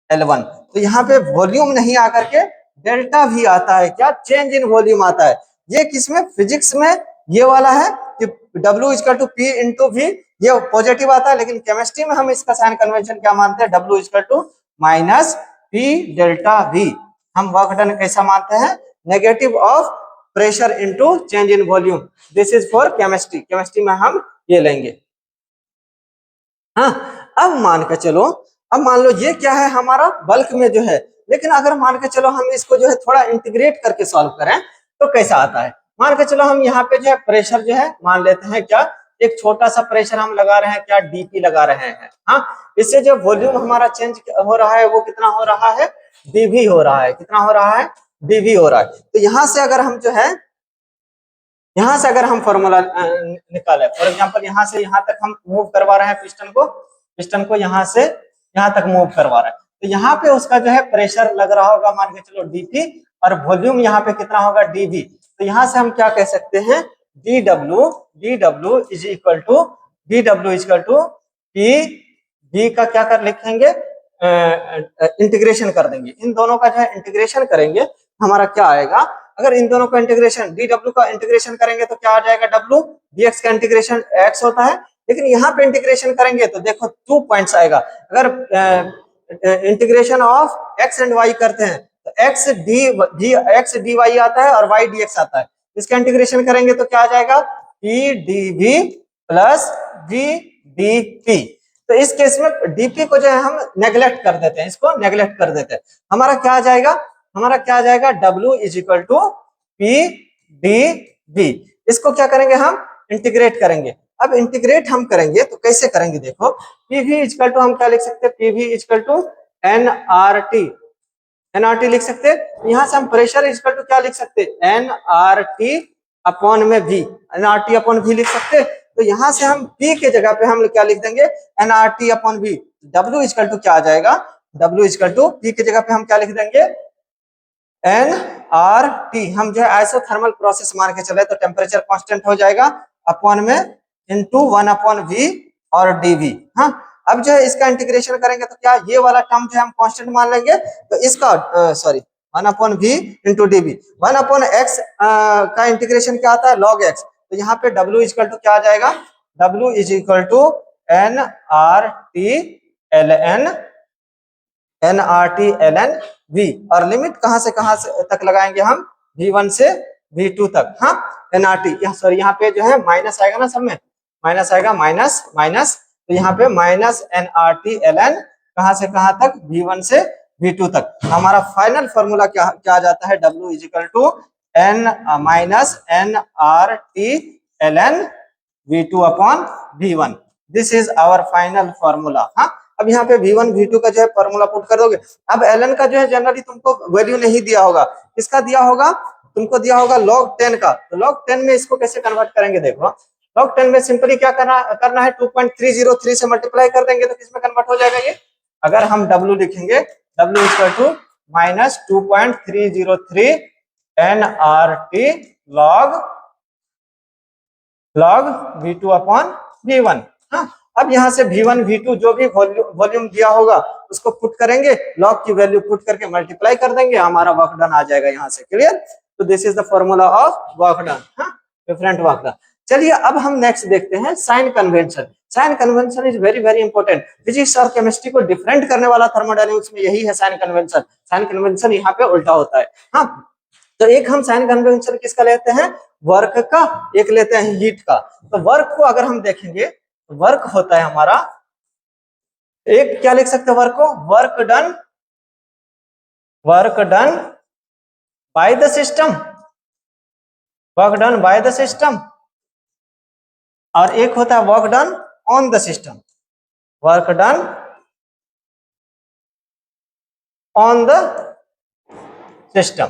L1। तो यहाँ पे वॉल्यूम नहीं आकर के डेल्टा भी आता है, क्या, चेंज इन वॉल्यूम आता है। ये किसमें, फिजिक्स में ये वाला है, W equal to P into V, ये पॉजिटिव आता है, लेकिन केमिस्ट्री में हम इसका साइन कन्वेंशन क्या मानते हैं, W equal to minus P delta V। हम वर्क डन कैसा मानते हैं, negative of pressure into change in volume. This is for chemistry, chemistry में हम ये लेंगे। हाँ, अब मान के चलो, अब मान लो ये क्या है हमारा बल्क में जो है, लेकिन अगर मान के चलो हम इसको जो है थोड़ा इंटीग्रेट करके सॉल्व करें तो कैसा आता है। मान के चलो हम यहाँ पे जो है प्रेशर जो है मान लेते हैं क्या, एक छोटा सा प्रेशर हम लगा रहे हैं क्या, डीपी लगा रहे हैं। हाँ, इससे जो वॉल्यूम हमारा चेंज हो रहा है वो कितना हो रहा है, डीवी हो रहा है। कितना हो रहा है, डीवी हो रहा है। तो यहाँ से अगर हम जो है, यहाँ से अगर हम फॉर्मूला निकाले, फॉर एग्जांपल यहाँ से यहाँ तक हम मूव करवा रहे हैं पिस्टन को यहाँ से यहाँ तक मूव करवा रहे हैं, तो यहाँ पे उसका जो है प्रेशर लग रहा होगा मान के चलो डीपी, और वॉल्यूम यहाँ पे कितना होगा, डीवी। तो यहाँ से हम क्या कह सकते हैं, D W is equal to P V का क्या कर लिखेंगे, इंटीग्रेशन कर देंगे। इन दोनों का जो है इंटीग्रेशन करेंगे, हमारा क्या आएगा, अगर इन दोनों का इंटीग्रेशन डी डब्ल्यू का इंटीग्रेशन करेंगे तो क्या आ जाएगा, डब्ल्यू डीएक्स का इंटीग्रेशन एक्स होता है, लेकिन यहाँ पे इंटीग्रेशन करेंगे तो देखो 2 पॉइंट्स आएगा। अगर integration of X and Y करते हैं तो एक्स डी वाई आता है और वाई डी एक्स आता है। इसका इंटीग्रेशन करेंगे तो क्या आ जाएगा, P D V plus V D P. तो इस केस में डीपी को जो है हम नेग्लेक्ट कर देते हैं, इसको नेग्लेक्ट कर देते हैं। हमारा क्या आ जाएगा, हमारा क्या आ जाएगा, W is equal to P D V. इसको क्या करेंगे, हम इंटीग्रेट करेंगे। अब इंटीग्रेट हम करेंगे तो कैसे करेंगे, देखो पीवी इक्वल टू हम क्या लिख सकते हैं, पीवी इक्वल टू एनआरटी लिख सकते हैं। यहाँ से हम प्रेशर इक्वल टू क्या लिख सकते हैं, एनआरटी अपॉन में वी, एनआरटी अपॉन वी लिख सकते हैं। तो यहाँ से हम P के जगह पे हम क्या लिख देंगे, NRT upon V. W equal to क्या आ जाएगा, W इक्वल टू P के जगह पे हम क्या लिख देंगे, एनआरटी। हम जो है आइसोथर्मल प्रोसेस मान के चले तो टेम्परेचर कांस्टेंट हो जाएगा, अपॉन में इनटू 1 अपॉन वी और डीवी। हाँ, अब जो है इसका इंटीग्रेशन करेंगे तो क्या, ये वाला टर्म जो है हम कांस्टेंट मान लेंगे, तो इसका 1 upon V into DV. 1 upon X का इंटीग्रेशन क्या आता है, लॉग एक्स। तो यहाँ पे W इक्वल टू क्या आ जाएगा, W is equal to NRT ln v। और लिमिट कहां से कहां से तक लगाएंगे हम, v1 से v2 तक। हाँ, nRT, सॉरी यहाँ पे जो है माइनस आएगा ना, सब में माइनस आएगा, माइनस माइनस, तो यहाँ पे माइनस nRT ln कहां से कहां तक, v1 से v2 तक। हमारा फाइनल फॉर्मूला क्या आ जाता है, W is equal to n minus nRT ln v2 upon v1। This is our final formula. हाँ, अब यहाँ पे v1 v2 का जो है फॉर्मूला पुट कर दोगे। अब ln का जो है जनरली तुमको वैल्यू नहीं दिया होगा, किसका दिया होगा, तुमको दिया होगा log 10 का। तो log 10 में इसको कैसे कन्वर्ट करेंगे, देखो log 10 में सिंपली क्या करना है, 2.303 से मल्टीप्लाई कर देंगे तो किसमें कन्वर्ट हो जाएगा ये। अगर हम W लिखेंगे, W equal to minus 2.303 nRT log v2 upon v1। हाँ, अब यहाँ से v1 v2 जो भी वॉल्यूम दिया होगा उसको पुट करेंगे, लॉग की वैल्यू पुट करके मल्टीप्लाई कर देंगे, हमारा वर्क डन आ जाएगा यहाँ से। क्लियर, तो this is the formula of work done. हाँ, डिफरेंट वर्क डन। चलिए अब हम नेक्स्ट देखते हैं sign convention. Sign convention is very very important. Physics और केमिस्ट्री को डिफरेंट करने वाला थर्मोडायनेमिक्स में यही है साइन कन्वेंशन। साइन कन्वेंशन यहाँ पे उल्टा होता है। हाँ, तो एक हम साइन कन्वेंशन किसका लेते हैं, वर्क का, एक लेते हैं हीट का। तो वर्क को अगर हम देखेंगे, वर्क होता है हमारा, एक क्या लिख सकते हैं वर्क को, work done by the system, work done by the system, और एक होता है work done on the system, work done on the system.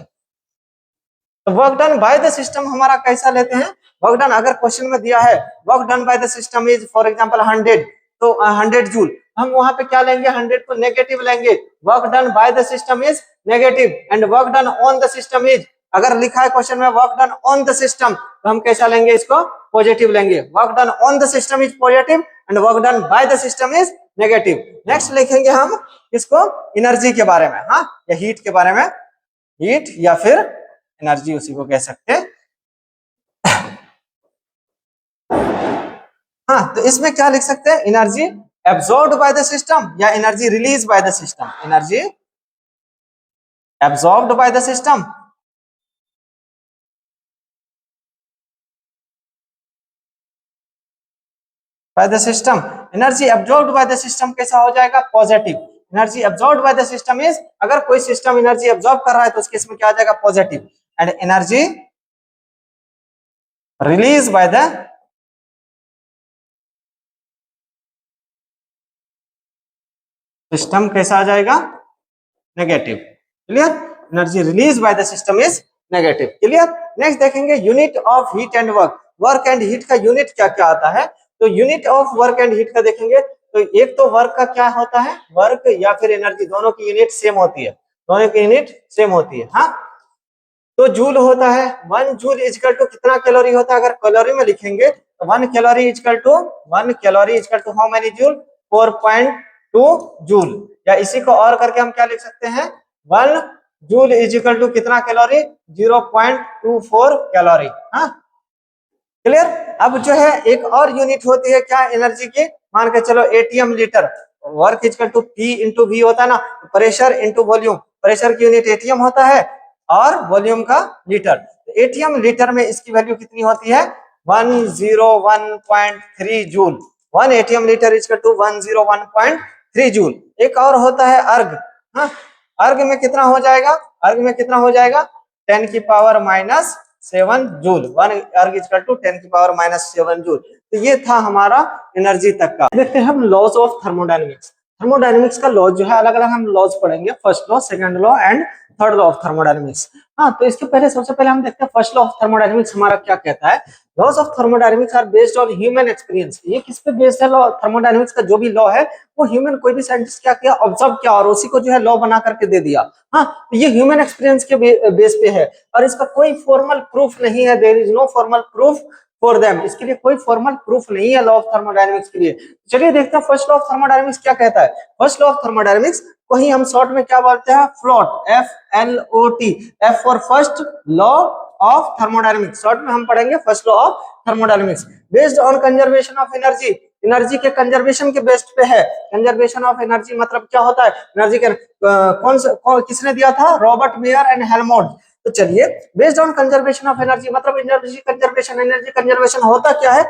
तो work done by the system हमारा कैसा लेते हैं, वर्क डन अगर क्वेश्चन में दिया है work done by the system is for example 100, तो 100 जूल, हम वहां पे क्या लेंगे, 100 को नेगेटिव लेंगे। Work done by the system is negative and work done on the system is, अगर लिखा है क्वेश्चन में work done on the system तो हम कैसा लेंगे, इसको पॉजिटिव लेंगे। Work done on the system is positive and work done by the system is negative. Next लिखेंगे हम इसको एनर्जी के बारे में, हाँ, या हीट के बारे में, हीट या फिर एनर्जी उसी को कह सकते हैं। हाँ, तो इसमें क्या लिख सकते हैं, energy absorbed by the system या energy release by the system, energy absorbed by the system, by the system. Energy absorbed by the system कैसा हो जाएगा, positive. Energy absorbed by the system is, अगर कोई सिस्टम एनर्जी एब्जॉर्ब कर रहा है तो उस केस में क्या आ जाएगा, positive. And energy release by the system कैसा आ जाएगा, negative. Clear, energy release by the system is negative. Clear. Next देखेंगे unit of heat and work. Work and heat का यूनिट क्या क्या आता है, तो unit of work and heat का देखेंगे तो एक तो वर्क का क्या होता है, वर्क या फिर एनर्जी, दोनों की यूनिट सेम होती है, दोनों की यूनिट सेम होती है। हाँ, तो जूल होता है, 1 जूल इजकल टू कितना कैलोरी होता है, अगर कैलोरी में लिखेंगे तो 1 calorie is equal to, 1 calorie is equal to how many joule, 4.2 joule. या इसी को और करके हम क्या लिख सकते हैं, 1 जूल इजकल टू कितना कैलोरी, 0.24 कैलोरी। हाँ, क्लियर। अब जो है एक और यूनिट होती है क्या, एनर्जी की, मान के चलो ATM litre. Work is equal to P into V होता है ना, प्रेशर इंटू वॉल्यूम, प्रेशर की यूनिट एटीएम होता है और वॉल्यूम का लीटर। एटीएम लीटर में इसकी वैल्यू कितनी होती है, 101.3 joule. 1 ATM litre is equal to 101.3 joule. एक और होता है अर्ग। हाँ, अर्ग में कितना हो जाएगा, अर्ग में कितना हो जाएगा, 10⁻⁻7 जूल। 1 अर्ग इक्वल टू 10⁻⁻7 जूल। तो ये था हमारा एनर्जी तक का। देखते हैं हम लॉज ऑफ थर्मोडायनेमिक्स। थर्मोडायनेमिक्स का लॉज जो है अलग अलग हम लॉज पढ़ेंगे, first law, second law and third law of thermodynamics. हाँ, तो इसके पहले सबसे पहले हम देखते हैं फर्स्ट लॉ ऑफ थर्मोडायनेमिक्स हमारा क्या कहता है। Laws of thermodynamics are based on human experience. ये किस पे बेस्ड है, लॉ थर्मोडायनेमिक्स का जो भी लॉ है वो ह्यूमन, कोई भी साइंटिस्ट क्या किया, ऑब्जर्व किया और उसी को जो है लॉ बना करके दे दिया। हाँ, तो ये ह्यूमन एक्सपीरियंस के बेस पे है और इसका कोई फॉर्मल प्रूफ नहीं है, there is no formal proof for them. इसके लिए कोई फॉर्मल प्रूफ नहीं है लॉ ऑफ थर्मोडायनेमिक्स के लिए। चलिए देखते हैं फर्स्ट लॉ ऑफ थर्मोडायनेमिक्स क्या कहता है। फर्स्ट लॉ ऑफ थर्मोडायनेमिक्स को ही हम शॉर्ट में क्या बोलते हैं, FLOT, FLOT, F for first law of thermodynamics. Short में हम पढ़ेंगे first law of thermodynamics. Based on conservation of energy, energy के कंजर्वेशन के बेस्ड पे है। कंजर्वेशन ऑफ एनर्जी मतलब क्या होता है, एनर्जी के किसने दिया था, रॉबर्ट मेयर एंड हेल्महोल्ट्ज। तो चलिए, based on conservation of energy मतलब एनर्जी कंजर्वेशन, एनर्जी कंजर्वेशन होता क्या है,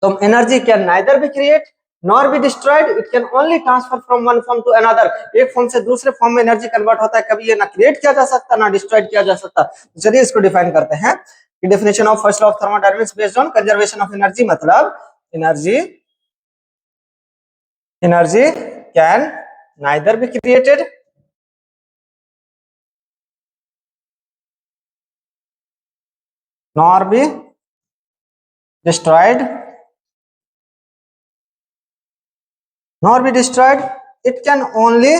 तो energy can neither be create nor be destroyed, it can only transfer from one form to another. एक फॉर्म से दूसरे फॉर्म में एनर्जी कन्वर्ट होता है, कभी ये ना क्रिएट किया जा सकता ना डिस्ट्रॉयड किया जा सकता। चलिए इसको डिफाइन करते हैं। Definition of first law of thermodynamics based on conservation of energy मतलब energy, energy can neither be created nor be destroyed, nor be destroyed, it can only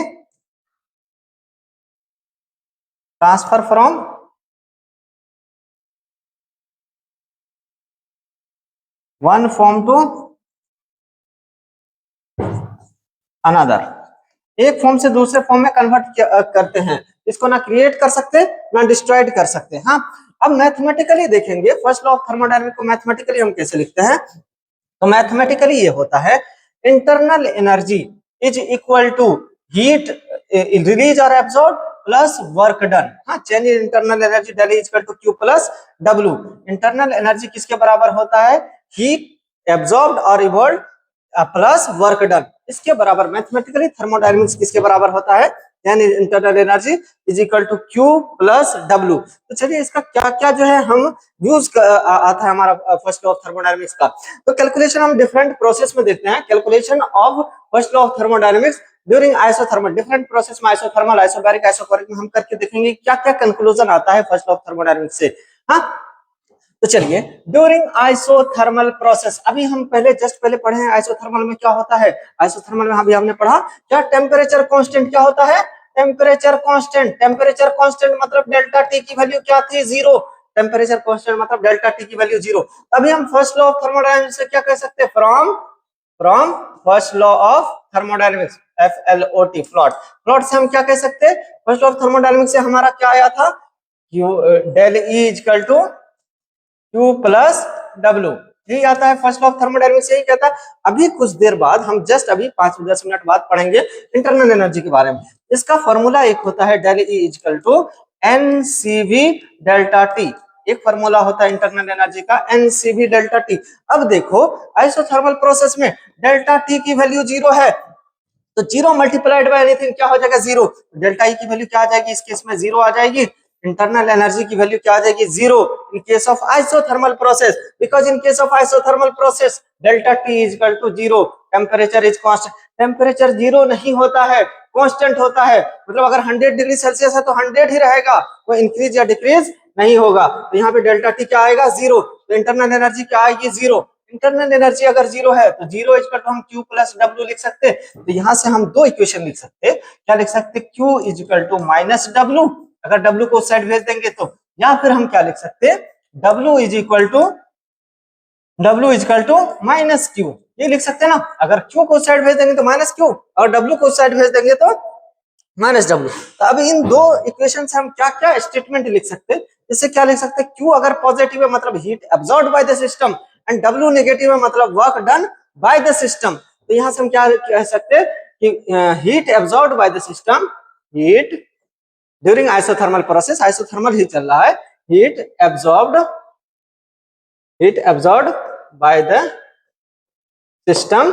transfer from one form to another। एक form से दूसरे form में convert करते हैं, इसको ना create कर सकते ना डिस्ट्रॉयड कर सकते। हाँ, अब मैथमेटिकली देखेंगे फर्स्ट लॉ ऑफ थर्मोडायनेमिक्स को मैथमेटिकली हम कैसे लिखते हैं, तो मैथमेटिकली ये होता है internal energy is equal to heat release और एब्सॉर्ब प्लस वर्क डन। हाँ, change in internal energy del is equal to Q plus W। Internal energy किसके बराबर होता है, हीट एब्सॉर्ब्ड और इवॉल्व प्लस वर्क डन, इसके बराबर मैथमेटिकली थर्मोडायनेमिक्स किसके बराबर होता है, यानी internal energy is equal to Q plus W। तो चलिए इसका क्या क्या जो है हम यूज आता है हमारा फर्स्ट लॉ ऑफ थर्मोडायनेमिक्स का। तो कैलकुलेशन हम डिफरेंट प्रोसेस में देखते हैं। Calculation of first law of thermodynamics during isothermal, different process में आइसोथर्मल, आइसोबैरिक, आइसोकोरिक में हम करके देखेंगे क्या क्या कंक्लूजन आता है फर्स्ट लॉ ऑफ थर्मोडायनेमिक्स से। हाँ, तो चलिए ड्यूरिंग आइसोथर्मल प्रोसेस, अभी हम पहले जस्ट पहले पढ़े हैं आइसोथर्मल में क्या होता है। आइसोथर्मल में अभी हमने पढ़ा क्या, टेम्परेचर कांस्टेंट क्या होता है, टेम्परेचर कांस्टेंट। टेम्परेचर कांस्टेंट मतलब डेल्टा टी की वैल्यू क्या थी, 0। टेम्परेचर कांस्टेंट मतलब डेल्टा टी की वैल्यू 0। अभी हम फर्स्ट लॉ ऑफ थर्मोडायनेमिक्स से क्या कह सकते हैं, from first law of thermodynamics, FLOT, FLOT. FLOT से हम क्या कह सकते हैं, फर्स्ट लॉ ऑफ थर्मोडायनेमिक्स से हमारा क्या आया था, del E equal to Q plus W। यही आता है फर्स्ट लॉ ऑफ थर्मोडायनेमिक्स, यही कहता है। अभी कुछ देर बाद हम जस्ट अभी 5-10 मिनट बाद पढ़ेंगे इंटरनल एनर्जी के बारे में। इसका फॉर्मूला एक होता है del E equal to NCV delta T. एक फॉर्मूला होता है इंटरनल एनर्जी का एनसीवी डेल्टा टी। अब देखो आइसोथर्मल प्रोसेस में डेल्टा टी की वैल्यू 0 है, तो 0 मल्टीप्लाइड बाय एनीथिंग क्या हो जाएगा 0। डेल्टा ई की वैल्यू क्या आ जाएगी इस केस में 0 आ जाएगी। इंटरनल एनर्जी की वैल्यू क्या आ जाएगी 0 in case of isothermal process, because in case of isothermal process delta T is equal to 0, temperature is constant. Temperature 0 नहीं होता है, कांस्टेंट होता है, मतलब अगर 100 डिग्री सेल्सियस है तो 100 ही रहेगा, कोई इंक्रीज या डिक्रीज नहीं होगा। तो यहाँ पे डेल्टा टी क्या आएगा 0, तो इंटरनल एनर्जी क्या आएगी 0। इंटरनल एनर्जी अगर 0 है तो 0 इक्वल टू हम Q प्लस W लिख सकते हैं। तो यहां से हम दो इक्वेशन लिख सकते हैं, क्या लिख सकते हैं Q is equal to minus W, अगर W को उस साइड भेज देंगे तो, या फिर हम क्या लिख सकते हैं W is equal to minus Q, ये लिख सकते हैं ना। अगर Q को उस साइड भेज देंगे तो माइनस Q और W को उस साइड भेज देंगे तो माइनस W। तो अब इन दो इक्वेशन से हम क्या क्या स्टेटमेंट लिख सकते हैं, इससे क्या लिख सकते हैं Q अगर पॉजिटिव है मतलब heat absorbed by the system, and W negative है मतलब work done by the system. तो यहां से हम क्या कह सकते हैं कि heat absorbed by the system, heat during isothermal process, isothermal ही चल रहा है, heat absorbed by the system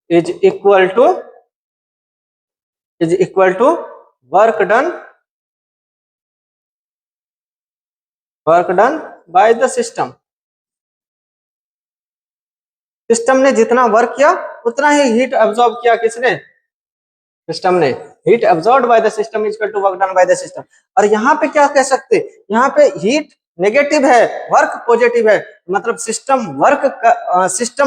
is equal to work done by the system। System ने जितना वर्क किया उतना ही हीट एब्जॉर्ब किया, किसने, सिस्टम ने। Heat absorbed by the system is equal to work done by the system. और यहाँ पे क्या कह सकते, यहाँ पे हीट नेगेटिव है, वर्क पॉजिटिव है, मतलब सिस्टम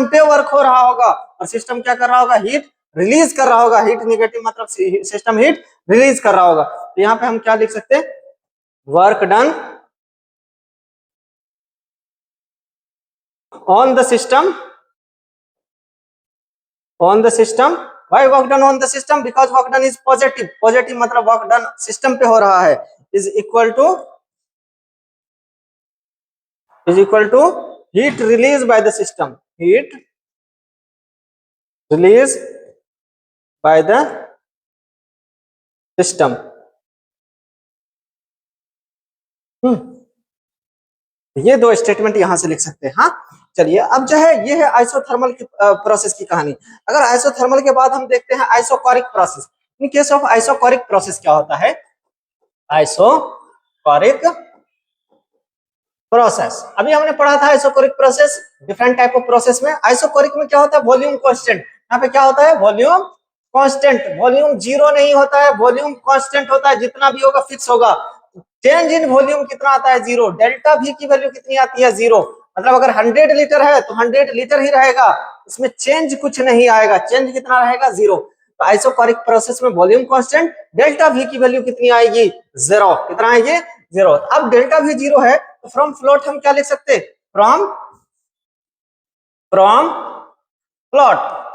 पे वर्क हो रहा होगा और सिस्टम क्या कर रहा होगा, हीट रिलीज कर रहा होगा। हीट नेगेटिव मतलब सिस्टम हीट रिलीज कर रहा होगा। तो यहाँ पे हम क्या लिख सकते हैं, work done on the system, why work done on the system, because work done is positive मतलब work done सिस्टम पे हो रहा है, is equal to heat release by the system, heat release by the system। ये दो statement यहां से लिख सकते हैं। हाँ चलिए, अब जो है ये है आइसोथर्मल की प्रोसेस की कहानी। अगर आइसोथर्मल के बाद हम देखते हैं isochoric process. In case of isochoric process क्या होता है, आइसोकोरिक प्रोसेस अभी हमने पढ़ा था isochoric process, different type of process में। आइसोकोरिक में क्या होता है, वॉल्यूम कांस्टेंट। यहाँ पे क्या होता है, वॉल्यूम कांस्टेंट, वॉल्यूम 0 नहीं होता है, वॉल्यूम कांस्टेंट होता है, जितना भी होगा फिक्स होगा। चेंज इन वॉल्यूम कितना आता है 0, डेल्टा V की वैल्यू कितनी आती है 0, मतलब अगर 100 लीटर है तो 100 लीटर ही रहेगा, इसमें चेंज कुछ नहीं आएगा, चेंज कितना रहेगा 0। तो आइसोकोरिक प्रोसेस में वॉल्यूम कांस्टेंट, डेल्टा V की वैल्यू कितनी आएगी 0, कितना आएगी 0। अब डेल्टा V 0 है तो फ्रॉम फ्लोट हम क्या लिख सकते हैं, फ्रॉम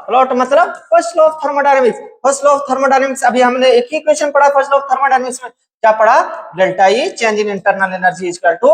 प्लॉट मतलब first law of thermodynamics. First law of thermodynamics अभी हमने एक ही इक्वेशन पढ़ा फर्स्ट लॉ ऑफ थर्मोडायनेमिक्स में, क्या पढ़ा, delta E change in internal energy is equal to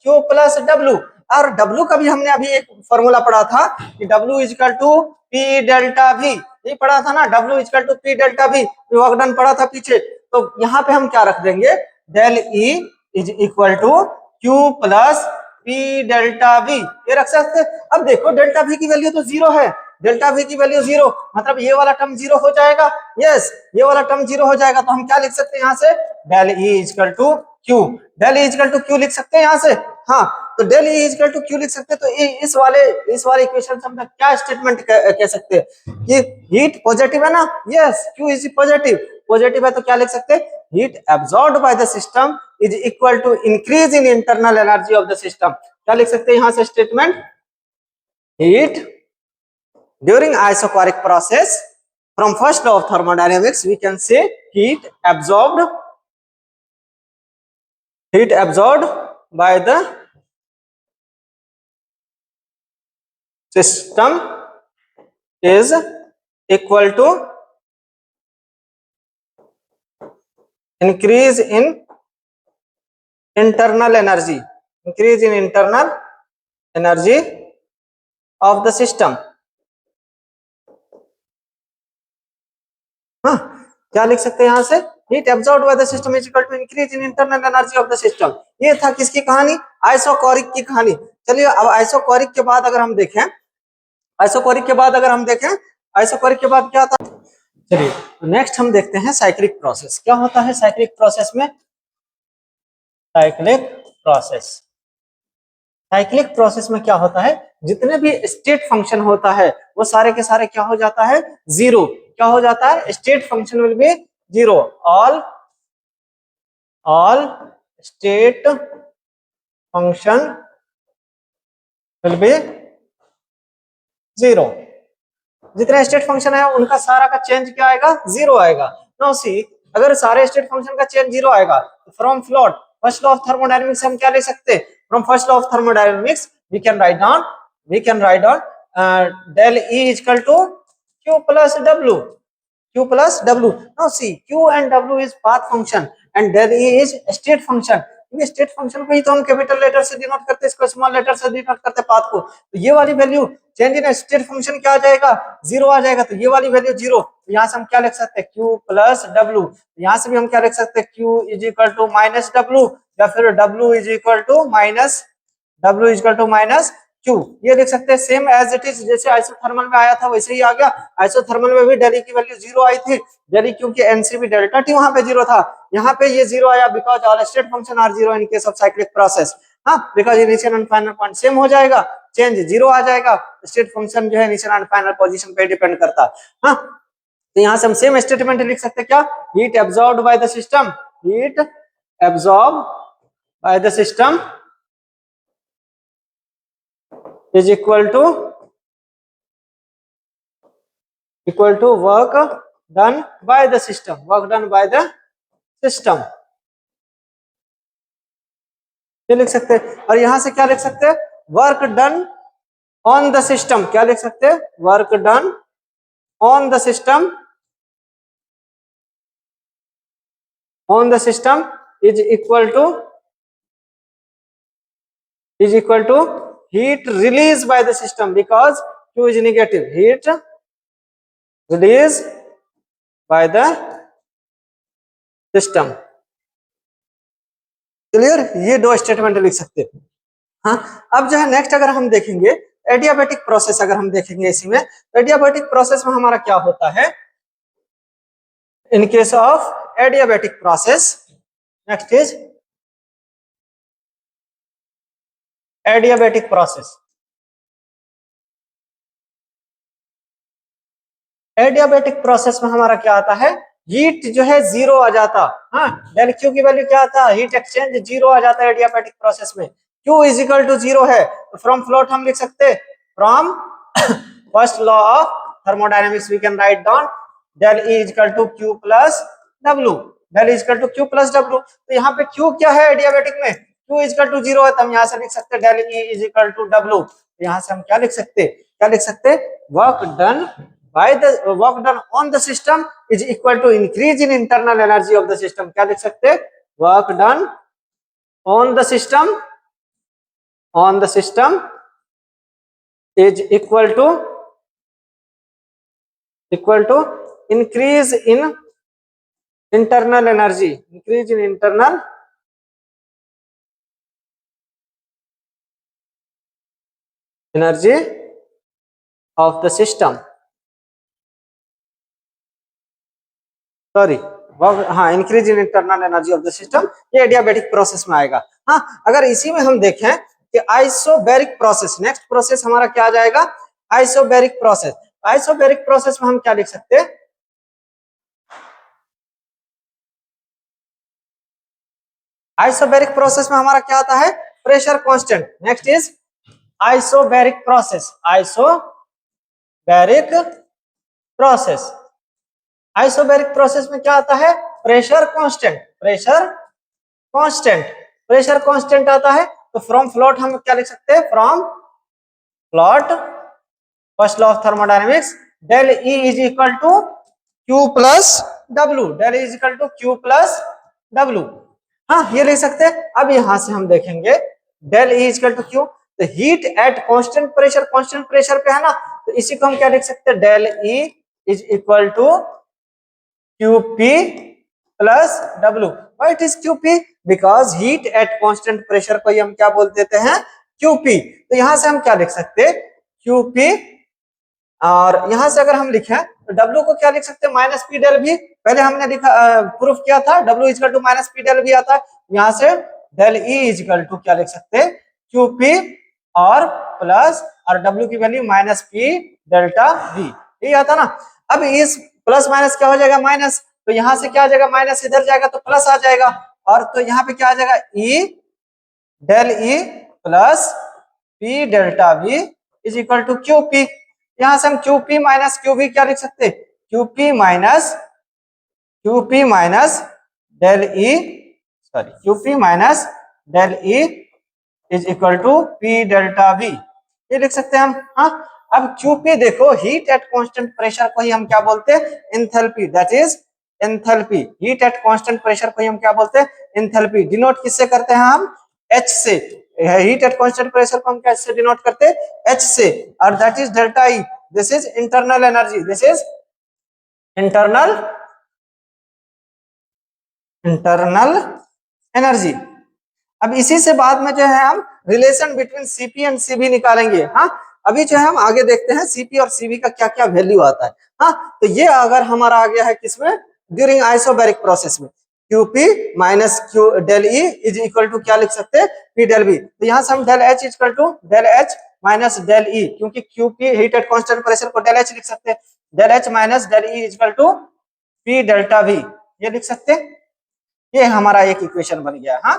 Q plus W। और W का भी हमने अभी एक फॉर्मूला पढ़ा था कि W is equal to P delta V, ये पढ़ा था ना, W is equal to P delta V, work done पढ़ा था पीछे। तो यहाँ पे हम क्या रख देंगे, del E is equal to Q plus P delta V, ये रख सकते हैं। अब देखो डेल्टा V की वैल्यू तो 0 है, डेल्टा V की वैल्यू 0 मतलब ये वाला टर्म 0 हो जाएगा, यस ये वाला टर्म 0 हो जाएगा। तो हम क्या लिख सकते हैं यहाँ से, del E equal to Q, del E equal to Q लिख सकते हैं यहाँ से। हाँ तो del E equal to Q लिख सकते हैं। तो इस वाले इक्वेशन से हम क्या स्टेटमेंट कह सकते हैं कि हीट पॉजिटिव है ना, यस Q इज पॉजिटिव है तो क्या लिख सकते हैं, heat absorbed by the system is equal to increase in internal energy of the system. क्या लिख सकते हैं यहाँ से statement, heat during isocoric process from first law of thermodynamics we can say heat absorbed by the system is equal to increase in internal energy increase in internal energy of the system. हाँ, क्या लिख सकते हैं यहाँ से, heat absorbed by the system is equal to increase in internal energy of the system. ये था किसकी कहानी, आइसोकोरिक की कहानी। चलिए अब आइसोकोरिक के बाद अगर हम देखें, आइसोकोरिक के बाद अगर हम देखें, आइसोकोरिक के बाद क्या था, चलिए नेक्स्ट हम देखते हैं साइक्लिक प्रोसेस। क्या होता है साइक्लिक प्रोसेस में, साइक्लिक प्रोसेस, साइक्लिक प्रोसेस में क्या होता है, जितने भी स्टेट फंक्शन होता है वो सारे के सारे क्या हो जाता है, जीरो। क्या हो जाता है, state function will be zero, all state function will be zero. जितने स्टेट फंक्शन है उनका सारा का चेंज क्या आएगा, जीरो आएगा। नाउ सी, अगर सारे स्टेट फंक्शन का चेंज जीरो आएगा तो from float first law of thermodynamics हम क्या ले सकते हैं, from first law of thermodynamics we can write down del E is equal to Q plus W, Q plus W. Now see, Q and W is path function and del E is state function. ये state function को ही तो हम capital letter से denote करते हैं, इसको small letter से denote करते हैं पाथ को। तो ये वाली value change in state function क्या आ जाएगा, जीरो आ जाएगा। तो ये वाली वैल्यू जीरो, तो यहाँ से हम क्या लिख सकते हैं, Q प्लस W। यहाँ से भी हम क्या लिख सकते हैं, Q is equal to minus W, या फिर W is equal to minus Q, ये देख सकते हैं। सेम एज इट इज, जैसे आइसोथर्मल में आया था वैसे ही आ गया। आइसोथर्मल में भी डेल की वैल्यू जीरो आई थी, डेल क्योंकि एनसीबी डेल्टा टी वहां पे जीरो था, यहाँ पे ये जीरो आया because all state function are zero in case of cyclic process. हाँ, because initial and final point same हो जाएगा, चेंज जीरो आ जाएगा। स्टेट फंक्शन जो है इनिशियल एंड फाइनल पोजीशन पे डिपेंड करता है। हाँ, तो यहाँ से हम सेम स्टेटमेंट लिख सकते हैं, क्या, heat absorbed by the system, heat absorb by the system is equal to work done by the system, work done by the system, ये लिख सकते हैं। और यहां से क्या लिख सकते हैं, work done on the system, क्या लिख सकते हैं, work done on the system, on the system is equal to heat released by the system because Q is negative, heat released by the system। Clear, ये दो statement लिख सकते हैं। हाँ, अब जो है नेक्स्ट अगर हम देखेंगे एडियाबैटिक प्रोसेस, अगर हम देखेंगे इसी में, तो एडियाबैटिक प्रोसेस में हमारा क्या होता है, इन case of adiabatic process, next is adiabatic process. Adiabatic process में हमारा क्या आता है, हीट जो है जीरो आ जाता। हाँ, डेल क्यू की वैल्यू क्या आता है, हीट एक्सचेंज जीरो आ जाता है एडियाबैटिक प्रोसेस में। Q is equal to zero है, तो फ्रॉम फ्लोट हम लिख सकते हैं, from first law of thermodynamics we can write down del E is equal to Q plus W, del is equal to Q plus W. तो यहाँ पे Q क्या है एडियाबैटिक में, Q is equal to zero है, तो हम यहाँ से लिख सकते हैं del E is equal to W. तो यहाँ से हम क्या लिख सकते हैं, क्या लिख सकते हैं, work done by the work done on the system is equal to increase in internal energy of the system। क्या लिख सकते हैं, work done on the system is equal to increase in internal energy, increase in internal energy of the system, sorry, हाँ, increase in internal energy of the system, ये adiabatic process में आएगा। हाँ, अगर इसी में हम देखें कि आइसोबैरिक प्रोसेस, नेक्स्ट प्रोसेस हमारा क्या आ जाएगा, आइसोबैरिक प्रोसेस। आइसोबैरिक प्रोसेस में हम क्या लिख सकते हैं, आइसोबैरिक प्रोसेस में हमारा क्या आता है, pressure constant. Next is isobaric process, isobaric process, isobaric process में क्या आता है, प्रेशर कांस्टेंट, प्रेशर कांस्टेंट आता है। तो फ्रॉम फ्लोट हम क्या लिख सकते हैं, from float first law of thermodynamics del E is equal to Q plus W, del is equal to Q plus W. हाँ, ये लिख सकते हैं। अब यहां से हम देखेंगे del E equal to Q. तो हीट एट कांस्टेंट प्रेशर पे है ना, तो इसी को हम क्या लिख सकते हैं, del E is equal to QP plus W। Why it is QP? Because heat at constant pressure को हम क्या बोल देते हैं, QP। तो यहां से हम क्या लिख सकते हैं, QP, और यहां से अगर हम लिखें तो W को क्या लिख सकते हैं, माइनस पी डेल भी। पहले हमने लिखा प्रूफ किया था W equal to minus P del भी आता है, यहां से डेल ई इक्वल टू क्या लिख सकते हैं, QP और प्लस, और W की value minus P delta V, यही आता ना। अब इस प्लस माइनस क्या हो जाएगा, माइनस, तो यहां से क्या आ जाएगा, माइनस इधर जाएगा तो प्लस आ जाएगा, और तो यहाँ पे क्या आ जाएगा, E del E plus P delta V is equal to QP। यहां से हम QP माइनस QV क्या लिख सकते हैं, QP minus del E, sorry QP minus del E is equal to P delta V, ये लिख सकते हैं हम। हाँ, अब QP देखो, हीट एट कांस्टेंट प्रेशर को ही हम क्या बोलते हैं, enthalpy, that is enthalpy. Heat at constant pressure को ही हम क्या बोलते हैं, एंथैल्पी। डिनोट किससे करते हैं हम, H से। हीट एट कांस्टेंट प्रेशर को हम कैसे डिनोट करते हैं, H से, और that is delta E। This is internal energy, this is internal energy. अब इसी से बाद में जो है हम relation between CP and CB निकालेंगे। हाँ, अभी जो है हम आगे देखते हैं सीपी और सीबी का क्या क्या वैल्यू आता है। हाँ, तो ये अगर हमारा आ गया है किसमें, ड्यूरिंग आइसोबैरिक प्रोसेस में, QP minus Q del E is equal to क्या लिख सकते हैं, P डेल V। तो यहां से हम del H equal to del H minus del E, क्योंकि QP heat at constant pressure को डेल H लिख सकते हैं, del H minus del E equal to P delta V, ये लिख सकते हैं। ये हमारा एक इक्वेशन बन गया। हाँ,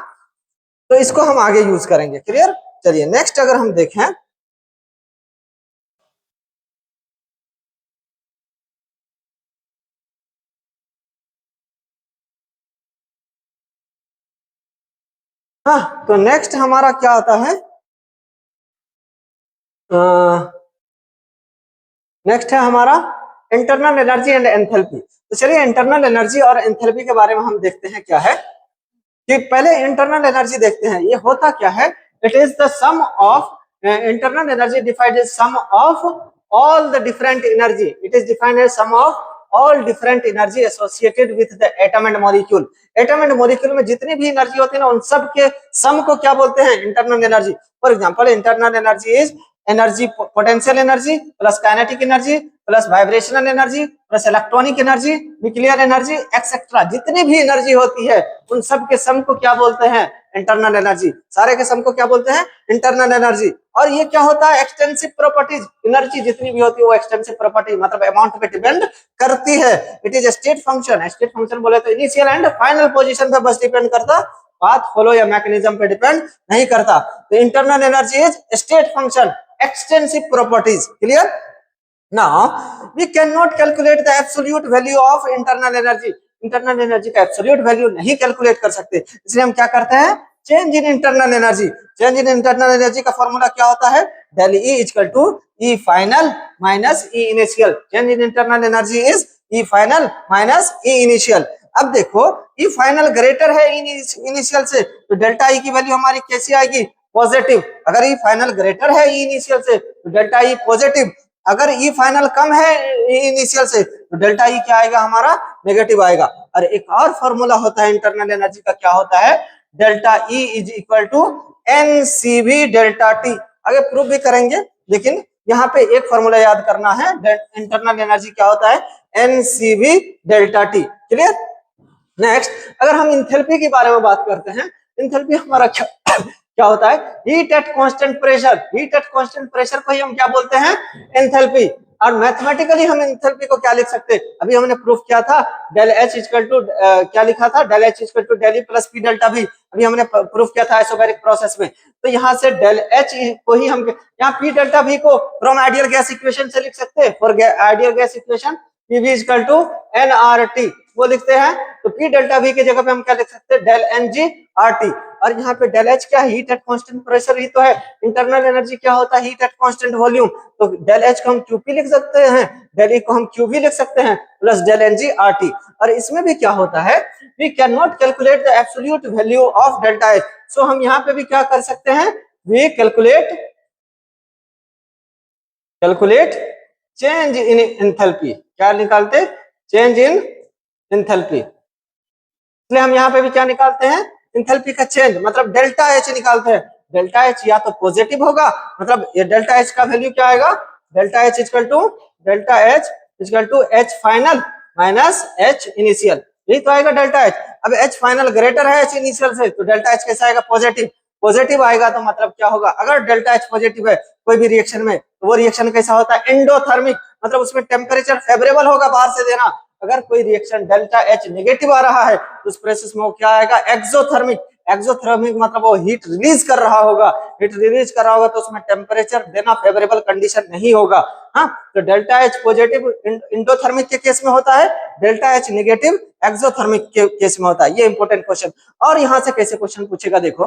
तो इसको हम आगे यूज करेंगे, क्लियर। चलिए नेक्स्ट अगर हम देखें, हाँ, तो नेक्स्ट हमारा क्या आता है, नेक्स्ट है हमारा इंटरनल एनर्जी एंड एंथैल्पी। तो चलिए इंटरनल एनर्जी और एंथैल्पी के बारे में हम देखते हैं क्या है, कि पहले इंटरनल एनर्जी देखते हैं, ये होता क्या है, it is the sum of, internal energy defined as sum of all the different energy, it is defined as sum of all different energy associated with the atom and molecule. Atom and molecule में जितनी भी energy होती है ना, उन सब के सम को क्या बोलते हैं, internal energy. For example, internal energy is energy, potential energy plus kinetic energy plus vibrational energy plus electronic energy, nuclear energy etcetera, जितनी भी एनर्जी होती है उन सब के सम को क्या बोलते हैं, इंटरनल एनर्जी। सारे के सम को क्या बोलते हैं, इंटरनल एनर्जी। और ये क्या होता है, एक्सटेंसिव प्रॉपर्टीज, एनर्जी जितनी भी होती है वो एक्सटेंसिव प्रॉपर्टी मतलब अमाउंट पे डिपेंड करती है। It is state function, state function बोले तो इनिशियल एंड फाइनल पोजीशन पे बस डिपेंड करता, पाथ फॉलो या मैकेनिज्म पे डिपेंड नहीं करता। तो internal energy is state function, extensive properties, clear. Now we cannot calculate the absolute value of internal energy। Internal energy का एब्सोल्यूट वैल्यू नहीं कैलकुलेट कर सकते, इसलिए हम क्या करते हैं, change in internal energy. Change in internal energy का फॉर्मूला क्या होता है, del E equal to E final minus E initial. Change in internal energy is E final minus E initial. अब देखो, ई फाइनल ग्रेटर है initial से, तो delta E की वैल्यू हमारी कैसी आएगी, पॉजिटिव। अगर ई फाइनल ग्रेटर है ई इनिशियल से तो डेल्टा ई पॉजिटिव। अगर ई फाइनल कम है इनिशियल से तो डेल्टा ई क्या आएगा, हमारा नेगेटिव आएगा। और एक और फॉर्मूला होता है इंटरनल एनर्जी का, क्या होता है, delta E is equal to NCV delta T. आगे प्रूफ भी करेंगे, लेकिन यहाँ पे एक फॉर्मूला याद करना है, इंटरनल एनर्जी क्या होता है, NCV delta T, clear. Next अगर हम इंथैल्पी के बारे में बात करते हैं, इंथैल्पी हमारा क्या होता है, heat at constant pressure. Heat at constant pressure को ही हम क्या बोलते हैं, एंथैल्पी। और मैथमेटिकली हम एंथैल्पी को क्या लिख सकते हैं, अभी हमने प्रूफ किया था, डेल एच इक्वल टू क्या लिखा था, del H equal to del E plus P delta भी, अभी हमने प्रूफ किया था आइसोबैरिक प्रोसेस में। तो यहाँ से डेल एच को ही हम यहाँ पी डेल्टा भी को फ्रॉम आइडियल गैस इक्वेशन से लिख सकते हैं। For ideal gas equation PV equal to NRT वो लिखते हैं, तो पी डेल्टा वी की जगह पे हम क्या लिख सकते हैं, del N G R T. और यहाँ पे डेल एच क्या, हीट एट कांस्टेंट प्रेशर ही तो है। इंटरनल एनर्जी क्या होता है, हीट एट कांस्टेंट वॉल्यूम। तो डेल एच को हम क्यूपी लिख सकते हैं, डेल ई को हम क्यूबी लिख सकते हैं, plus del N G R T. और इसमें भी क्या होता है, we can not calculate the absolute value of delta H. So हम यहाँ पे भी क्या कर सकते हैं, we calculate change in enthalpy. क्या निकालते, चेंज इन एंथैल्पी। इसलिए हम यहाँ पे भी क्या निकालते हैं, एंथैल्पी का चेंज, मतलब डेल्टा एच निकालते हैं। डेल्टा एच या तो पॉजिटिव होगा, मतलब ये डेल्टा एच का वैल्यू क्या आएगा, delta H equal to H final minus H initial, यही तो आएगा डेल्टा एच। अब एच फाइनल ग्रेटर है एच इनिशियल से, तो डेल्टा एच कैसा आएगा, पॉजिटिव। पॉजिटिव आएगा तो मतलब क्या होगा, अगर डेल्टा एच पॉजिटिव है कोई भी रिएक्शन में, तो वो रिएक्शन कैसा होता है, एंडोथर्मिक, मतलब उसमें टेम्परेचर फेवरेबल होगा बाहर से देना। अगर कोई रिएक्शन डेल्टा एच नेगेटिव आ रहा है तो उस प्रोसेस में वो क्या आएगा, एक्सोथर्मिक। एक्सोथर्मिक मतलब वो हीट रिलीज कर रहा होगा, हीट रिलीज कर रहा होगा तो उसमें टेम्परेचर देना फेवरेबल कंडीशन नहीं होगा। हाँ, तो डेल्टा एच पॉजिटिव इंडोथर्मिक के केस में होता है, डेल्टा एच नेगेटिव एक्सोथर्मिक के केस में होता है। ये इंपॉर्टेंट क्वेश्चन। और यहाँ से कैसे क्वेश्चन पूछेगा, देखो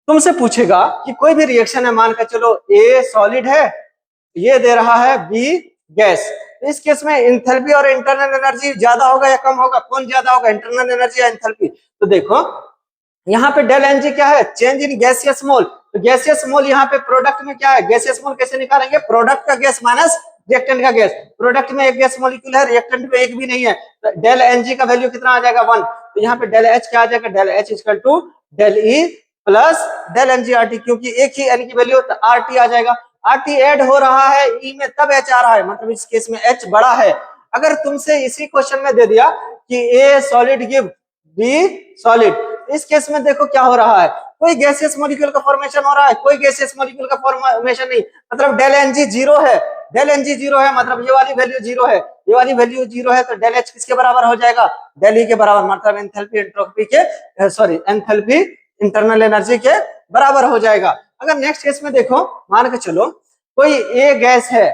तुमसे पूछेगा कि कोई भी रिएक्शन है, मान कर चलो ए सॉलिड है, ये दे रहा है बी गैस। इस केस में इंथैल्पी और इंटरनल एनर्जी ज्यादा होगा या कम होगा, कौन ज्यादा होगा, इंटरनल एनर्जी या इंथैल्पी। तो देखो यहाँ पे डेल एनजी क्या है, चेंज इन गैसियस मोल। तो गैसियस मोल यहाँ पे प्रोडक्ट में क्या है, गैसियस मोल कैसे निकालेंगे, प्रोडक्ट का गैस माइनस रिएक्टेंट का गैस। प्रोडक्ट में एक गैस मॉलिक्यूल है, रिएक्टेंट में एक भी नहीं है, तो डेल एनजी का वैल्यू कितना आ जाएगा, 1। तो यहाँ पे डेल एच क्या आ जाएगा, del H equal to del E plus del NG R T, क्योंकि एक ही एन की वैल्यू, तो आर टी आ जाएगा। आर टी एड हो रहा है ई में तब एच आ रहा है, मतलब इस केस में एच बड़ा है। अगर तुमसे इसी क्वेश्चन में दे दिया कि A solid give B solid, इस केस में देखो क्या हो रहा है, कोई गैसियस मॉलिक्यूल का फॉर्मेशन हो रहा है, कोई गैसियस मॉलिक्यूल का फॉर्मेशन नहीं, मतलब डेल एनजी जीरो है। डेल एनजी जीरो है मतलब ये वाली वैल्यू जीरो है, ये वाली वैल्यू जीरो है, तो डेल एच किसके बराबर हो जाएगा, डेल ई के बराबर, मतलब एंथैल्पी एंट्रोपी के सॉरी एंथैल्पी इंटरनल एनर्जी के बराबर हो जाएगा। अगर नेक्स्ट केस में देखो, मान के चलो कोई ए गैस है,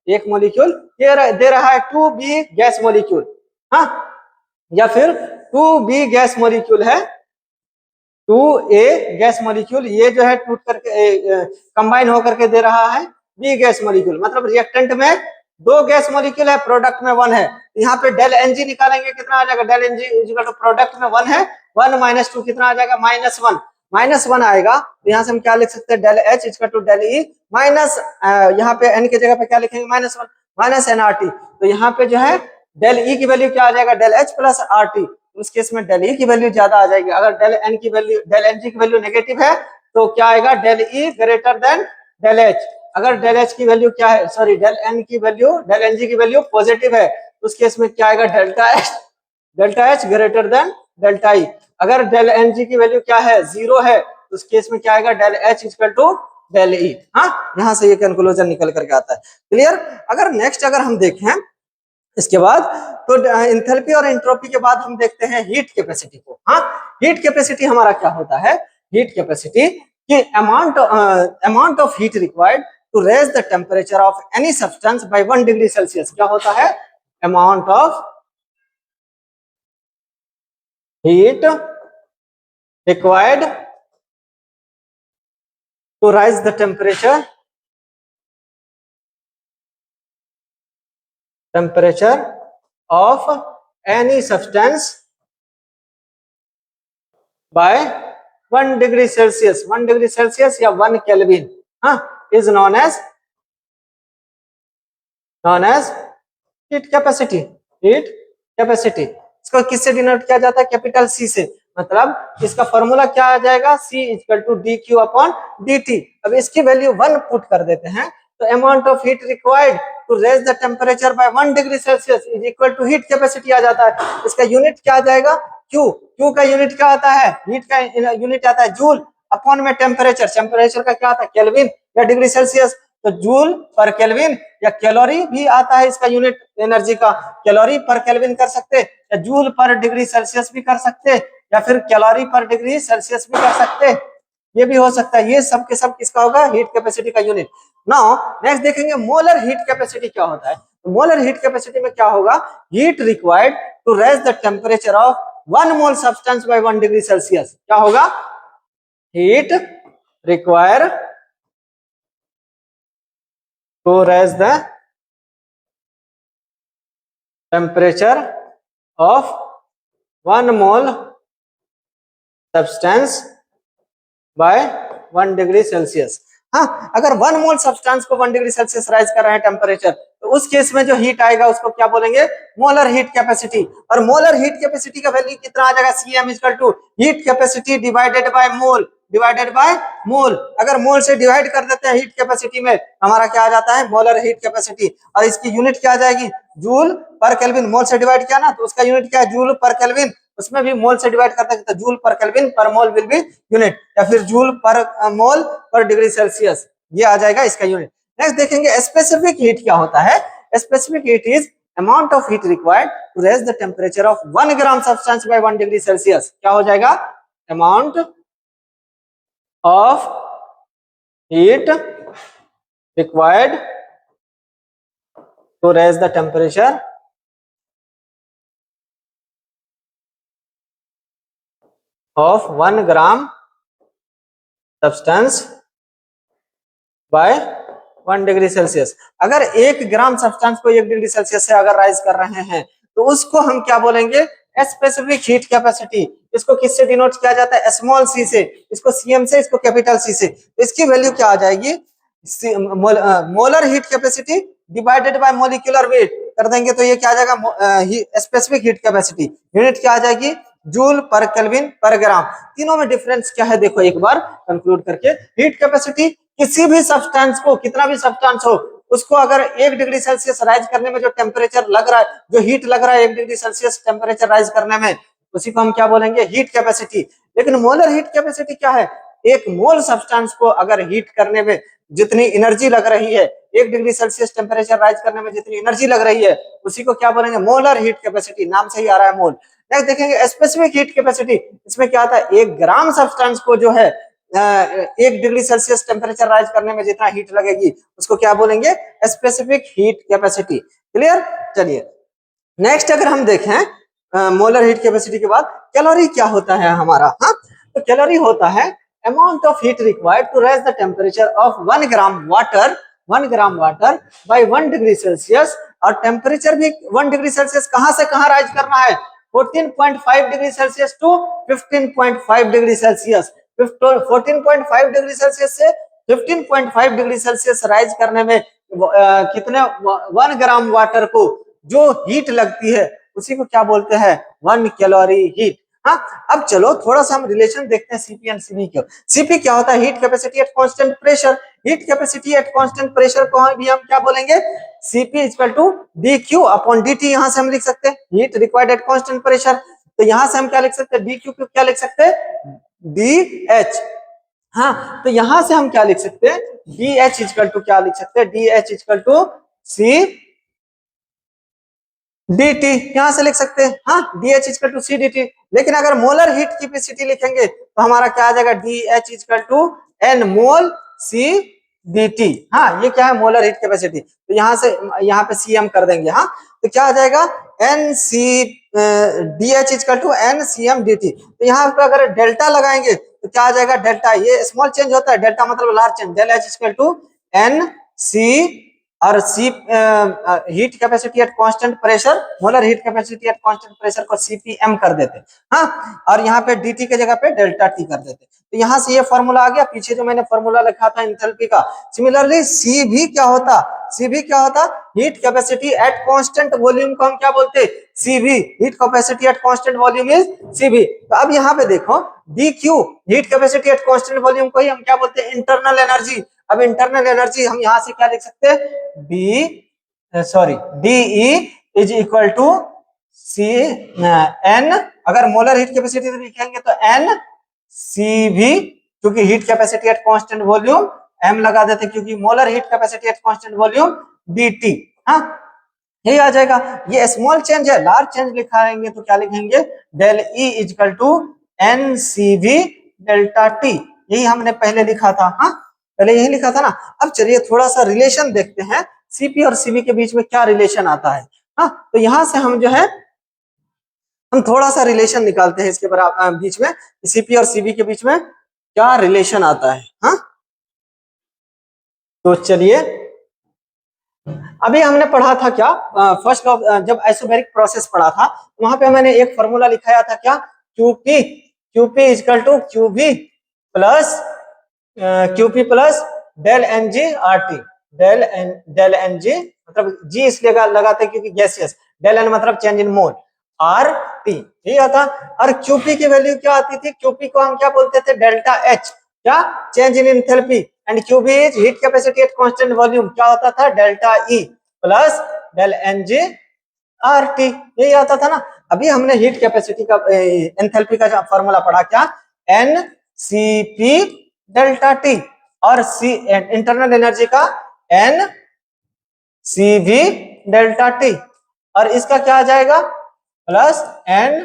एक मॉलिक्यूल दे रहा है 2b गैस मॉलिक्यूल, हाँ, या फिर 2b गैस मॉलिक्यूल है, 2a गैस मॉलिक्यूल, ये जो है टूट करके कंबाइन होकर के दे रहा है b गैस मॉलिक्यूल, मतलब रिएक्टेंट में 2 गैस मॉलिक्यूल है, प्रोडक्ट में 1 है। यहाँ पे डेल एनजी निकालेंगे, कितना आ जाएगा, del NG equal to product में 1 है, 1 माइनस 2 कितना आ जाएगा, -1 आएगा। तो यहाँ से हम क्या लिख सकते हैं, del H equal to del E minus, यहाँ पे एन की जगह पे क्या लिखेंगे, -1 माइनस एन आर टी। तो यहाँ पे जो है डेल ई की वैल्यू क्या आ जाएगा, del H plus R T. उस केस में डेल ई की वैल्यू ज्यादा आ जाएगी। अगर डेल एन की वैल्यू, डेल एन जी की वैल्यू नेगेटिव है तो क्या आएगा, del E greater than del H. अगर डेल एच की वैल्यू क्या है, सॉरी डेल एन की वैल्यू, डेल एन जी की वैल्यू पॉजिटिव है, उस केस में क्या आएगा, delta H greater than delta ई। अगर डेल एन जी की वैल्यू क्या है, 0 है, उस केस में क्या आएगा, del H equal to del E. हाँ, यहाँ से ये कंक्लूजन निकल करके आता है। क्लियर। अगर नेक्स्ट अगर हम देखें इसके बाद, तो एंथैल्पी और एंट्रोपी के बाद हम देखते हैं हीट कैपेसिटी को। हाँ, हीट कैपेसिटी हमारा क्या होता है, हीट कैपेसिटी कि amount of heat required to raise the temperature of any substance by 1 degree Celsius. क्या होता है, amount of heat required to rise the temperature of any substance by 1 degree Celsius, 1 degree Celsius या 1 Kelvin, हाँ, is known as heat capacity। heat capacity इसको किससे denote किया जाता है, कैपिटल सी से। मतलब इसका फॉर्मूला क्या आ जाएगा, C equal to D Q upon D T. अब इसकी वैल्यू 1 पुट कर देते हैं, तो amount of heat required to raise the temperature by 1 degree Celsius is equal to heat capacity आ जाता है। इसका यूनिट क्या आ जाएगा, क्यू का यूनिट क्या आता है, हीट का यूनिट आता है जूल, अपॉन में टेम्परेचर का क्या आता है, केल्विन या डिग्री सेल्सियस। तो जूल पर केल्विन या कैलोरी भी आता है इसका यूनिट एनर्जी का, कैलोरी पर केल्विन कर सकते, या जूल पर डिग्री सेल्सियस भी कर सकते, या फिर कैलोरी पर डिग्री सेल्सियस भी कर सकते, ये भी हो सकता है। ये सब के सब किसका होगा, हीट कैपेसिटी का यूनिट। नाउ नेक्स्ट देखेंगे मोलर हीट कैपेसिटी क्या होता है। तो मोलर हीट कैपेसिटी में क्या होगा, heat required to raise the temperature of 1 mole substance by 1 degree Celsius, क्या होगा? Heat require to raise the temperature of 1 mole substance by 1 degree Celsius. हाँ, अगर 1 मोल सब्सटेंस को 1 डिग्री सेल्सियस राइज कर रहे हैं टेम्परेचर, तो उस केस में जो हीट आएगा उसको क्या बोलेंगे? Molar heat capacity. और मोलर हीट कैपेसिटी का वैल्यू कितना आ जाएगा? Cm equal to heat capacity divided by mole, divided by mole. अगर मोल से डिवाइड कर देते हैं हीट कैपेसिटी में, हमारा क्या आ जाता है? Molar heat capacity. और इसकी यूनिट क्या आ जाएगी? जूल पर केल्विन। मोल से डिवाइड किया ना, तो उसका यूनिट क्या है? जूल पर केल्विन। उसमें भी मोल से डिवाइड करते हैं तो जूल पर केल्विन पर मोल विल बी यूनिट, या फिर जूल पर मोल पर डिग्री सेल्सियस, ये आ जाएगा इसका यूनिट। नेक्स्ट देखेंगे स्पेसिफिक हीट क्या होता है। Specific heat is amount of heat required to raise the temperature of 1 gram substance by 1 degree Celsius. क्या हो जाएगा? Amount of heat required to raise the temperature of 1 gram substance by 1 degree Celsius. अगर 1 gram substance को 1 degree Celsius से अगर rise कर रहे हैं, तो उसको हम क्या बोलेंगे? Specific heat capacity. इसको किससे डिनोट किया जाता है? स्मॉल सी से। इसको सीएम से, इसको कैपिटल सी से। तो इसकी वैल्यू क्या आ जाएगी? Molar heat capacity divided bye molecular weight कर देंगे, तो ये क्या आ जाएगा? Specific heat capacity. यूनिट क्या आ जाएगी? जूल पर केल्विन पर ग्राम। तीनों में डिफरेंस क्या है देखो एक बार कंक्लूड करके। हीट कैपेसिटी किसी भी सब्सटेंस को, कितना भी सब्सटेंस हो, उसको अगर 1 डिग्री सेल्सियस राइज करने में जो टेम्परेचर लग रहा है, जो हीट लग रहा है 1 डिग्री सेल्सियस टेम्परेचर राइज करने में, उसी को हम क्या बोलेंगे? Heat capacity. लेकिन मोलर हीट कैपेसिटी क्या है? 1 मोल सब्सटेंस को अगर हीट करने में जितनी एनर्जी लग रही है, 1 डिग्री सेल्सियस टेम्परेचर राइज करने में जितनी एनर्जी लग रही है, उसी को क्या बोलेंगे? Molar heat capacity. नाम से ही आ रहा है मोल। नेक्स्ट देखेंगे स्पेसिफिक हीट कैपेसिटी। इसमें क्या आता है? 1 ग्राम सब्सटेंस को जो है 1 डिग्री सेल्सियस टेम्परेचर राइज करने में जितना हीट लगेगी, उसको क्या बोलेंगे? Specific heat capacity. क्लियर? चलिए नेक्स्ट अगर हम देखें मोलर हीट कैपेसिटी के बाद, कैलोरी क्या होता है हमारा? हाँ, तो कैलोरी होता है amount of heat required to rise the temperature of 1 gram water, 1 gram water by 1 degree Celsius. और टेम्परेचर भी 1 डिग्री सेल्सियस कहां से कहां राइज करना है? 14.5 degree Celsius to 15.5 degree Celsius. 14.5 degree Celsius से 15.5 डिग्री सेल्सियस राइज करने में कितने 1 ग्राम वाटर को जो हीट लगती है, उसी को क्या बोलते हैं? 1 कैलोरी हीट। हाँ, अब चलो थोड़ा सा हम रिलेशन देखते हैं सीपी एंड सीबी का। सीपी क्या होता है? Heat capacity at constant pressure. Heat capacity at constant pressure को भी हम क्या बोलेंगे? CP equal to D Q upon D T. यहां से हम लिख सकते हैं heat required at constant pressure, तो यहां से हम क्या लिख सकते हैं? डी क्यू को क्या लिख सकते हैं? D H. हाँ, तो यहां से हम क्या लिख सकते हैं? डी एच इक्वल टू क्या लिख सकते हैं? D H equal to C dt यहां से लिख सकते हैं। हाँ, D H equal to C D T. लेकिन अगर मोलर हीट कैपेसिटी लिखेंगे तो हमारा क्या आ जाएगा? D H equal to N mole C D T. हाँ, ये क्या है? Molar heat capacity. तो यहाँ से यहाँ पे सी एम कर देंगे। हाँ, तो क्या आ जाएगा? N C D H equal to N C M D T. तो यहाँ पे अगर डेल्टा लगाएंगे तो क्या आ जाएगा? डेल्टा। ये स्मॉल चेंज होता है, डेल्टा मतलब large change. Del H equal to N C और C heat capacity at constant pressure, molar heat capacity at constant pressure को सीपीएम कर देते। हाँ, और यहाँ पे डीटी के जगह पे डेल्टा टी कर देते। तो यहाँ से ये फॉर्मूला आ गया। पीछे जो मैंने फॉर्मूला लिखा था एंथैल्पी का, सिमिलरली सी भी क्या होता? सी भी क्या होता? Heat capacity at constant volume को हम क्या बोलते? CV. Heat capacity at constant volume is CV. तो अब यहाँ पे देखो D Q heat capacity at constant volume को ही हम क्या बोलते हैं? Internal energy. अब इंटरनल एनर्जी हम यहां से क्या लिख सकते हैं? DE is equal to C N. अगर मोलर हीट कैपेसिटी लिखेंगे तो एन सी भी, क्योंकि heat capacity at constant volume M लगा देते, क्योंकि molar heat capacity at constant volume dt। हाँ, यही आ जाएगा। ये स्मॉल चेंज है, लार्ज चेंज लिखाएंगे तो क्या लिखेंगे? Del E equal to N C V delta T. यही हमने पहले लिखा था। हाँ, पहले यही लिखा था ना। अब चलिए थोड़ा सा रिलेशन देखते हैं, सीपी और सीबी के बीच में क्या रिलेशन आता है। हाँ, तो यहां से हम जो है हम थोड़ा सा रिलेशन निकालते हैं इसके बराबर बीच में, सीपी और सीबी के बीच में क्या रिलेशन आता है। हाँ, तो चलिए अभी हमने पढ़ा था क्या, फर्स्ट लॉ, जब आइसोबैरिक प्रोसेस पढ़ा था वहां पे मैंने एक फॉर्मूला लिखाया था क्या, QP, QP is equal to QV plus QP plus del N G R T, del N G मतलब जी इसलिए लगाते हैं क्योंकि गैसियस, डेल एन मतलब change in mole, R T ठीक आता। और क्यूपी की वैल्यू क्या आती थी, क्यूपी को हम क्या बोलते थे, डेल्टा एच, क्या, change in enthalpy, and QV is heat capacity at constant volume, क्या होता था, delta E plus del N G R T, यही आता था ना। अभी हमने हीट कैपेसिटी का एंथैल्पी का फॉर्मूला पढ़ा क्या, N C P delta T, और सी इंटरनल एनर्जी का N C V delta T, और इसका क्या आ जाएगा, plus N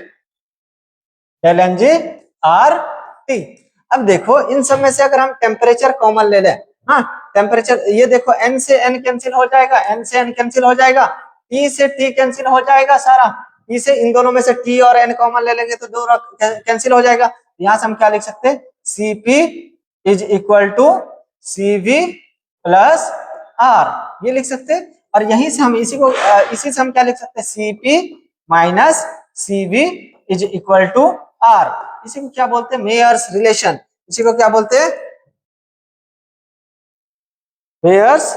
del N G R T. अब देखो इन सब में से अगर हम टेम्परेचर कॉमन ले लें, हाँ टेम्परेचर, ये देखो एन से एन कैंसिल हो जाएगा, एन से एन कैंसिल हो जाएगा, टी से टी कैंसिल हो जाएगा सारा, टी से इन दोनों में से टी और एन कॉमन ले लेंगे तो दो कैंसिल हो जाएगा। यहां से हम क्या लिख सकते हैं, C P is equal to C V plus R, ये लिख सकते हैं। और यहीं से हम इसी से हम क्या लिख सकते हैं, C P minus C V is equal to R, इसी को क्या बोलते हैं, मेयर्स रिलेशन, इसी को क्या बोलते हैं, मेयर्स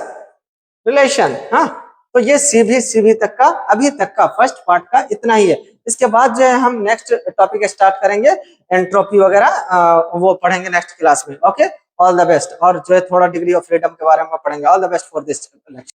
रिलेशन। हाँ, तो ये सीभी तक का, अभी तक का फर्स्ट पार्ट का इतना ही है। इसके बाद जो है हम नेक्स्ट टॉपिक स्टार्ट करेंगे, एंट्रोपी वगैरह वो पढ़ेंगे नेक्स्ट क्लास में। Okay, all the best. और जो है थोड़ा डिग्री ऑफ फ्रीडम के बारे में पढ़ेंगे। All the best for this lecture.